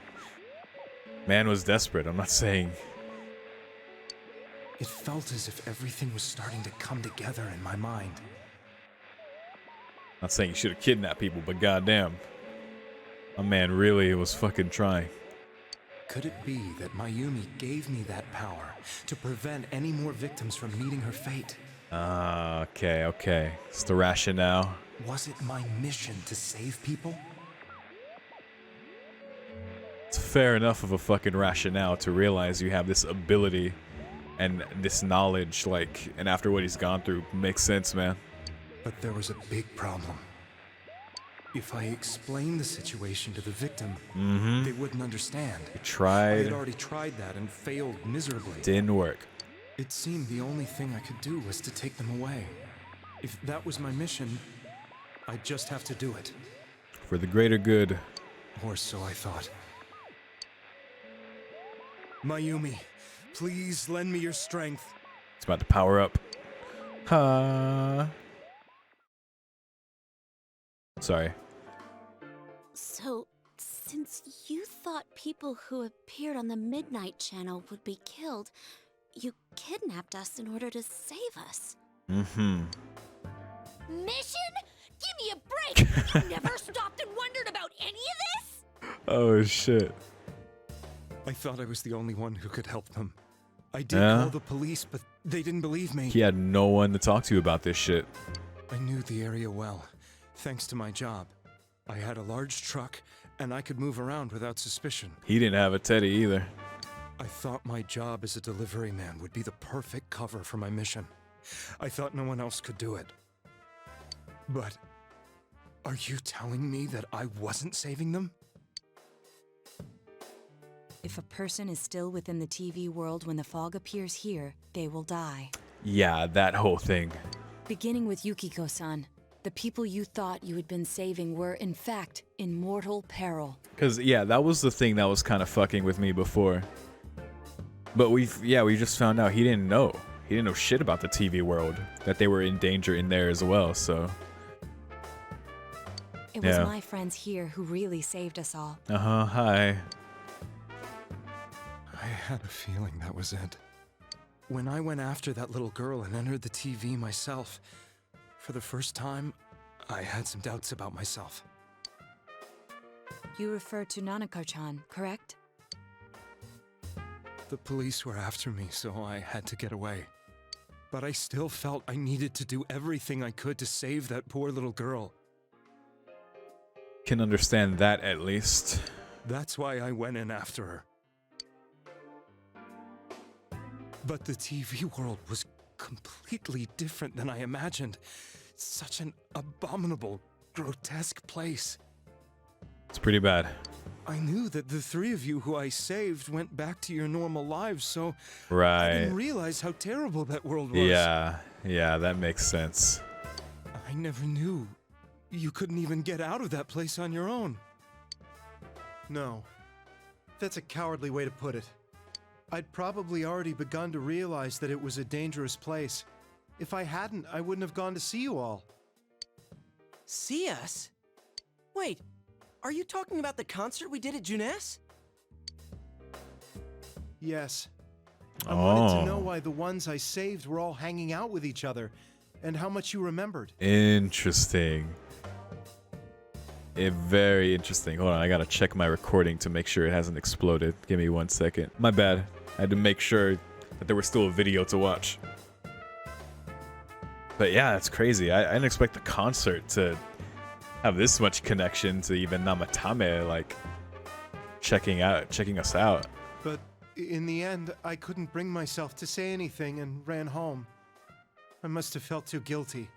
Man was desperate, I'm not saying... It felt as if everything was starting to come together in my mind. Not saying you should have kidnapped people, but goddamn. My man really was fucking trying. Could it be that Mayumi gave me that power to prevent any more victims from meeting her fate? Ah, okay. It's the rationale. Was it my mission to save people? It's fair enough of a fucking rationale to realize you have this ability and this knowledge, like, and after what he's gone through, makes sense, man. But there was a big problem. If I explained the situation to the victim, they wouldn't understand. You tried. I had already tried that and failed miserably. Didn't work. It seemed the only thing I could do was to take them away. If that was my mission, I'd just have to do it. For the greater good. Or so I thought. Mayumi, please lend me your strength. It's about to power up. Sorry. So, since you thought people who appeared on the Midnight Channel would be killed, you kidnapped us in order to save us. Mission? Give me a break! You never stopped and wondered about any of this? Oh, shit. I thought I was the only one who could help them. I did call the police, but they didn't believe me. He had no one to talk to about this shit. I knew the area well, thanks to my job. I had a large truck, and I could move around without suspicion. He didn't have a teddy either. I thought my job as a delivery man would be the perfect cover for my mission. I thought no one else could do it. But are you telling me that I wasn't saving them? If a person is still within the TV world when the fog appears here, they will die. Yeah, that whole thing. Beginning with Yukiko-san, the people you thought you had been saving were, in fact, in mortal peril. Because, yeah, that was the thing that was kind of fucking with me before. But we just found out he didn't know. He didn't know shit about the TV world. That they were in danger in there as well, so... It was my friends here who really saved us all. Hi. I had a feeling that was it. When I went after that little girl and entered the TV myself, for the first time, I had some doubts about myself. You refer to Nanako-chan, correct? The police were after me, so I had to get away. But I still felt I needed to do everything I could to save that poor little girl. Can understand that at least. That's why I went in after her. But the TV world was completely different than I imagined. Such an abominable, grotesque place. It's pretty bad. I knew that the three of you who I saved went back to your normal lives, so right. I didn't realize how terrible that world was. Yeah, that makes sense. I never knew you couldn't even get out of that place on your own. No, that's a cowardly way to put it. I'd probably already begun to realize that it was a dangerous place. If I hadn't, I wouldn't have gone to see you all. See us? Wait, are you talking about the concert we did at Junes? Yes. I wanted to know why the ones I saved were all hanging out with each other, and how much you remembered. Interesting. Very interesting. Hold on, I gotta check my recording to make sure it hasn't exploded. Give me 1 second. My bad. I had to make sure that there was still a video to watch. But yeah, it's crazy. I didn't expect the concert to have this much connection to even Namatame, like checking us out. But in the end, I couldn't bring myself to say anything and ran home. I must have felt too guilty.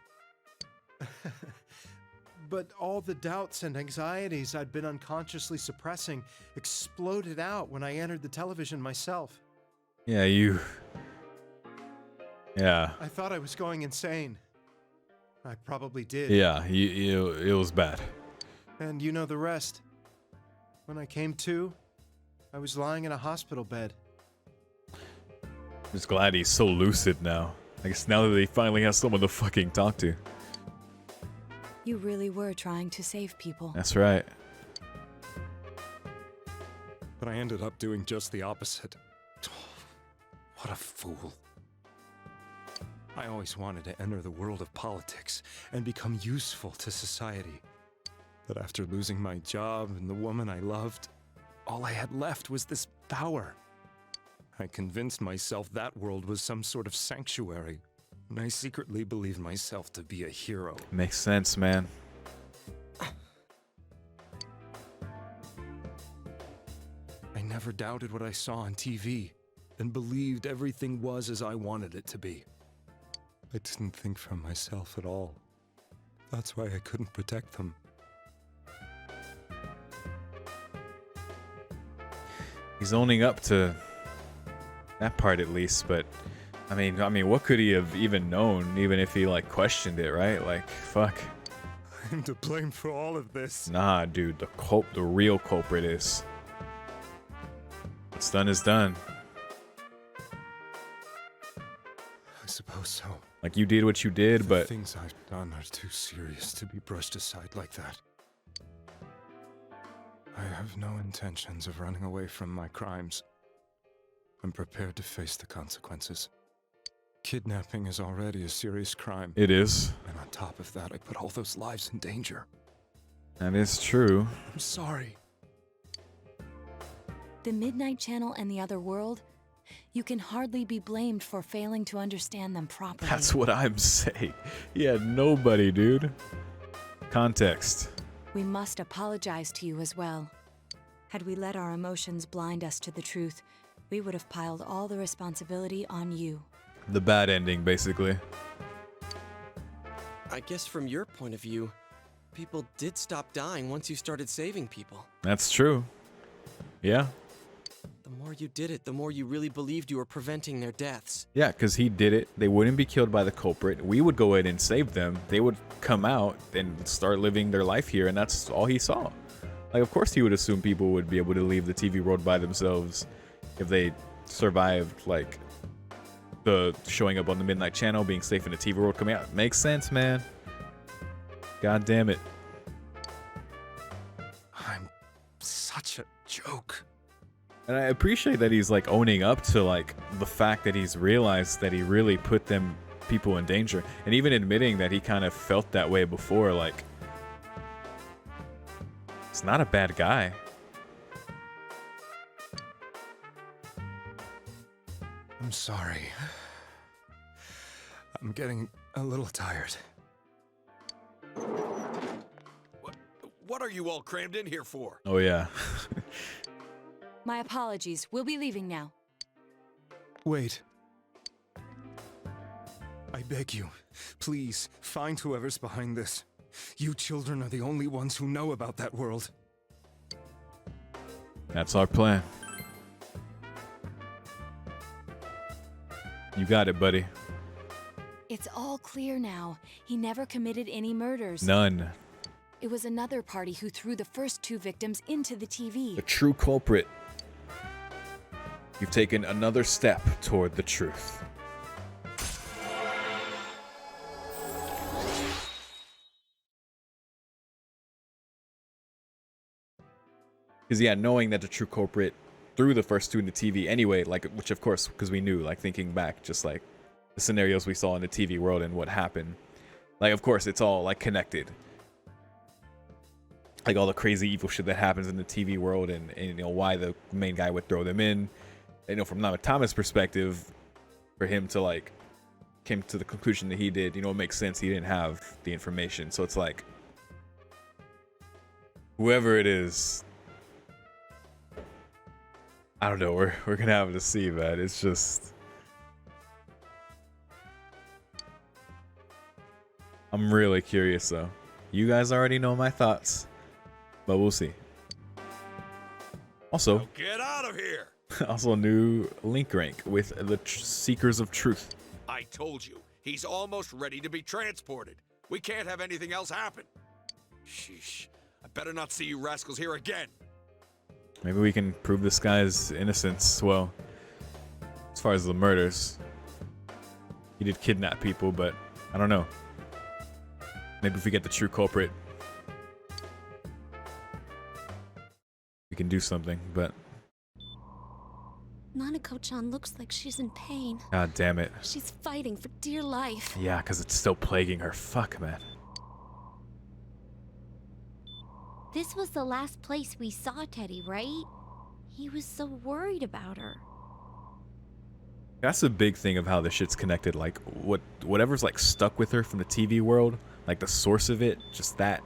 But all the doubts and anxieties I'd been unconsciously suppressing exploded out when I entered the television myself. Yeah, Yeah. I thought I was going insane. I probably did. Yeah, it was bad. And you know the rest. When I came to, I was lying in a hospital bed. Just glad he's so lucid now. I guess now that he finally has someone to fucking talk to. You really were trying to save people. That's right. But I ended up doing just the opposite. What a fool. I always wanted to enter the world of politics and become useful to society. But after losing my job and the woman I loved, all I had left was this power. I convinced myself that world was some sort of sanctuary, and I secretly believed myself to be a hero. Makes sense, man. I never doubted what I saw on TV, and believed everything was as I wanted it to be. I didn't think for myself at all. That's why I couldn't protect them. He's owning up to that part at least, but I mean, what could he have even known, even if he like questioned it, right? Like, fuck. I'm to blame for all of this. Nah, dude, the real culprit is. What's done is done. I suppose so. Like, you did what you did, but the things I've done are too serious to be brushed aside like that. I have no intentions of running away from my crimes. I'm prepared to face the consequences. Kidnapping is already a serious crime. It is. And on top of that, I put all those lives in danger. That is true. I'm sorry. The Midnight Channel and the other world, you can hardly be blamed for failing to understand them properly. That's what I'm saying. Yeah, nobody, dude. Context. We must apologize to you as well. Had we let our emotions blind us to the truth, we would have piled all the responsibility on you. The bad ending, basically. I guess from your point of view, people did stop dying once you started saving people. That's true. Yeah. The more you did it, the more you really believed you were preventing their deaths. Yeah, because he did it. They wouldn't be killed by the culprit. We would go in and save them. They would come out and start living their life here, and that's all he saw. Like, of course he would assume people would be able to leave the TV world by themselves if they survived, like, the showing up on the Midnight Channel, being safe in the TV world, coming out. Makes sense, man. God damn it. I'm such a joke. And I appreciate that he's like owning up to like the fact that he's realized that he really put them people in danger, and even admitting that he kind of felt that way before. Like, it's not a bad guy. I'm sorry. I'm getting a little tired. What are you all crammed in here for? Oh yeah. My apologies. We'll be leaving now. Wait. I beg you, please, find whoever's behind this. You children are the only ones who know about that world. That's our plan. You got it, buddy. It's all clear now. He never committed any murders. None. It was another party who threw the first two victims into the TV. The true culprit. You've taken another step toward the truth. Because yeah, knowing that the true culprit threw the first two in the TV anyway, like, which of course, because we knew, like, thinking back, just like the scenarios we saw in the TV world and what happened, like, of course it's all like connected, like all the crazy evil shit that happens in the TV world, and you know why the main guy would throw them in. You know, from Namatama's perspective, for him to like came to the conclusion that he did. You know, it makes sense. He didn't have the information. So it's like, whoever it is, I don't know. We're gonna have to see, man. It's just, I'm really curious though. You guys already know my thoughts, but we'll see. Also, Now get out of here! also new link rank with the Seekers of Truth. I told you, he's almost ready to be transported. We can't have anything else happen. Sheesh. I better not see you rascals here again. Maybe we can prove this guy's innocence. Well, as far as the murders, he did kidnap people, but I don't know. Maybe if we get the true culprit, we can do something, but Nanako-chan looks like she's in pain. god damn it. She's fighting for dear life. Yeah, because it's still plaguing her. Fuck, man. This was the last place we saw Teddy, right? He was so worried about her. That's the big thing of how this shit's connected. Like, whatever's like stuck with her from the TV world, like the source of it, just that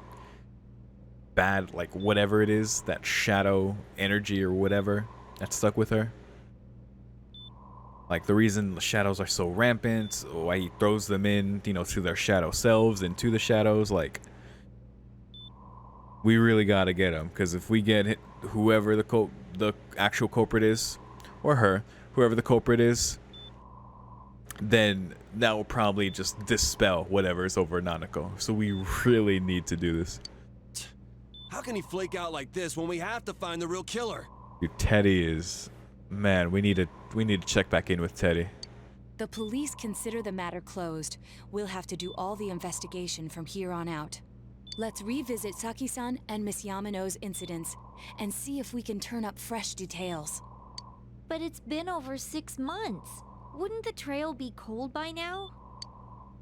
bad, like whatever it is, that shadow energy or whatever that stuck with her. Like the reason the shadows are so rampant, why he throws them in, you know, to their shadow selves and to the shadows, like, we really gotta get him, because if we get whoever the actual culprit is, or her, whoever the culprit is, then that will probably just dispel whatever is over Nanako. So we really need to do this. How can he flake out like this when we have to find the real killer? Dude, Teddy is, man, we need to check back in with Teddy. The police consider the matter closed. We'll have to do all the investigation from here on out. Let's revisit Saki-san and Miss Yamano's incidents and see if we can turn up fresh details. But it's been over 6 months. Wouldn't the trail be cold by now?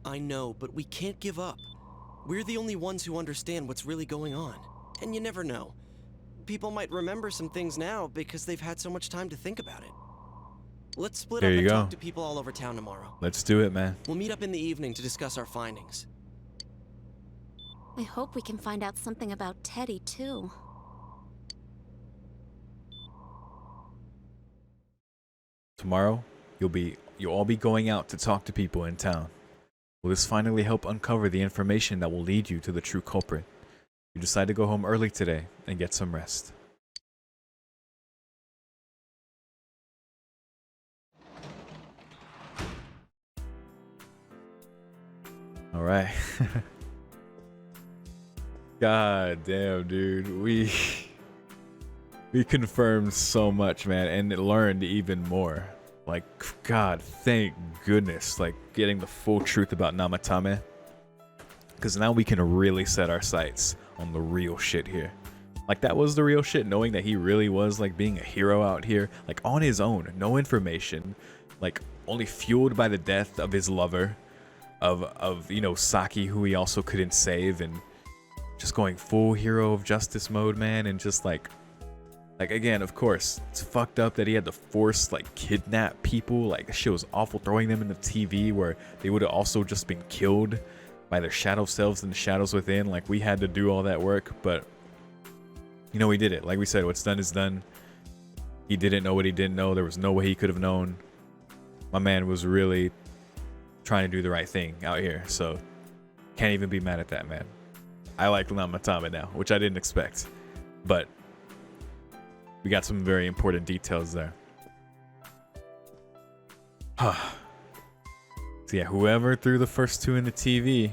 I know, but we can't give up. We're the only ones who understand what's really going on. And you never know. People might remember some things now because they've had so much time to think about it. Let's split There up you and go. talk to people all over town tomorrow. Let's do it, man. We'll meet up in the evening to discuss our findings. I hope we can find out something about Teddy, too. Tomorrow, you'll all be going out to talk to people in town. Will this finally help uncover the information that will lead you to the true culprit? You decide to go home early today and get some rest. All right. God damn, dude. We confirmed so much, man, and learned even more. Like, God, thank goodness. Like, getting the full truth about Namatame. Because now we can really set our sights on the real shit here. Like, that was the real shit, knowing that he really was, like, being a hero out here. Like, on his own. No information. Like, only fueled by the death of his lover. Of you know, Saki, who he also couldn't save. And just going full hero of justice mode, man. And just, like, again, of course, it's fucked up that he had to force, like, kidnap people. Like, shit was awful, throwing them in the TV where they would have also just been killed by their shadow selves and the shadows within. Like, we had to do all that work, but, you know, we did it. Like we said, what's done is done. He didn't know what he didn't know. There was no way he could have known. My man was really trying to do the right thing out here, so can't even be mad at that, man. I like Namatame now, which I didn't expect, but we got some very important details there. So yeah, whoever threw the first two in the TV,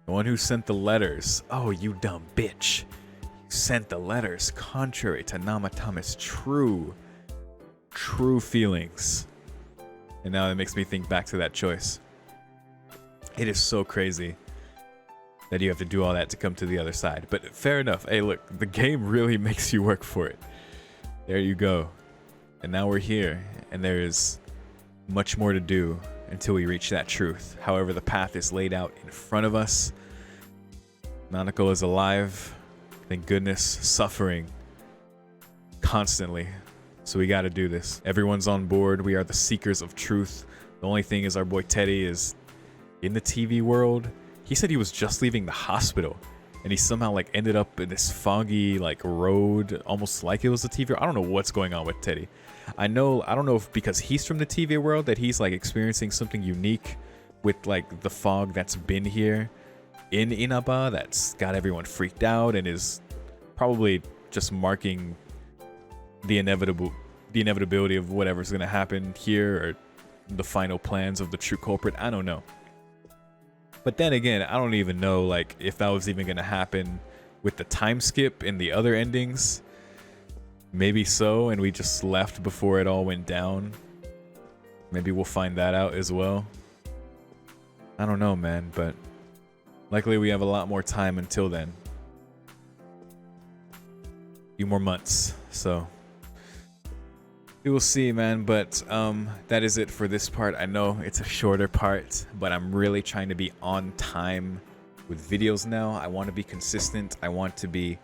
the one who sent the letters, oh, you dumb bitch. You sent the letters contrary to Namatame's true feelings. And now it makes me think back to that choice. It is so crazy that you have to do all that to come to the other side. But fair enough. Hey, look, the game really makes you work for it. There you go. And now we're here, and there is much more to do until we reach that truth. However, the path is laid out in front of us. Nanako is alive. Thank goodness. Suffering constantly. So we got to do this. Everyone's on board. We are the seekers of truth. The only thing is our boy Teddy is in the TV world. He said he was just leaving the hospital and he somehow like ended up in this foggy like road, almost like it was a TV world. I don't know what's going on with Teddy. I don't know if because he's from the TV world that he's like experiencing something unique with like the fog that's been here in Inaba that's got everyone freaked out and is probably just marking the inevitability of whatever's going to happen here or the final plans of the true culprit. I don't know. But then again, I don't even know like if that was even going to happen with the time skip in the other endings. Maybe so, and we just left before it all went down. Maybe we'll find that out as well. I don't know, man, but luckily we have a lot more time until then. A few more months, so we will see, man. But that is it for this part. I know it's a shorter part, but I'm really trying to be on time with videos now. I want to be consistent. I want to be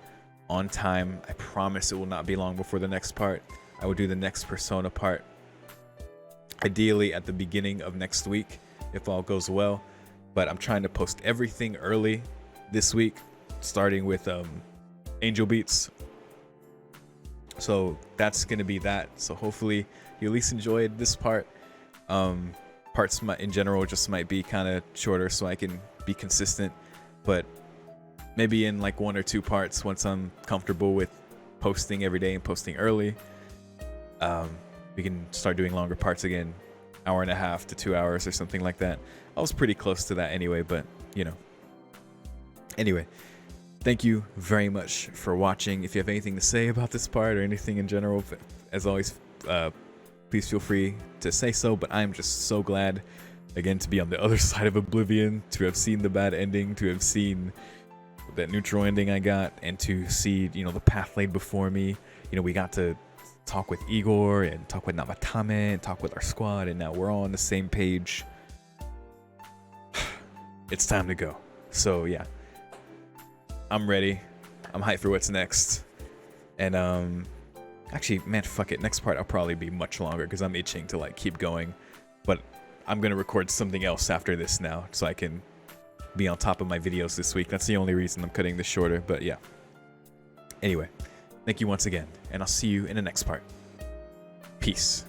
on time. I promise it will not be long before the next part. I will do the next Persona part ideally at the beginning of next week if all goes well, but I'm trying to post everything early this week, starting with Angel Beats. So that's gonna be that. So hopefully you at least enjoyed this part. Parts in general just might be kind of shorter so I can be consistent, but maybe in like 1 or 2 parts once I'm comfortable with posting every day and posting early, we can start doing longer parts again, 1.5 hours to 2 hours or something like that. I was pretty close to that anyway, but you know. Anyway, thank you very much for watching. If you have anything to say about this part or anything in general, as always, please feel free to say so. But I'm just so glad, again, to be on the other side of Oblivion, to have seen the bad ending, to have seen that neutral ending I got, and to see, you know, the path laid before me. You know, we got to talk with Igor and talk with Namatame and talk with our squad, and now we're all on the same page. It's time to go. So yeah, I'm ready. I'm hyped for what's next. And actually, man, fuck it. Next part I'll probably be much longer because I'm itching to like keep going. But I'm gonna record something else after this now so I can be on top of my videos this week. That's the only reason I'm cutting this shorter, but yeah. Anyway, thank you once again, and I'll see you in the next part. Peace.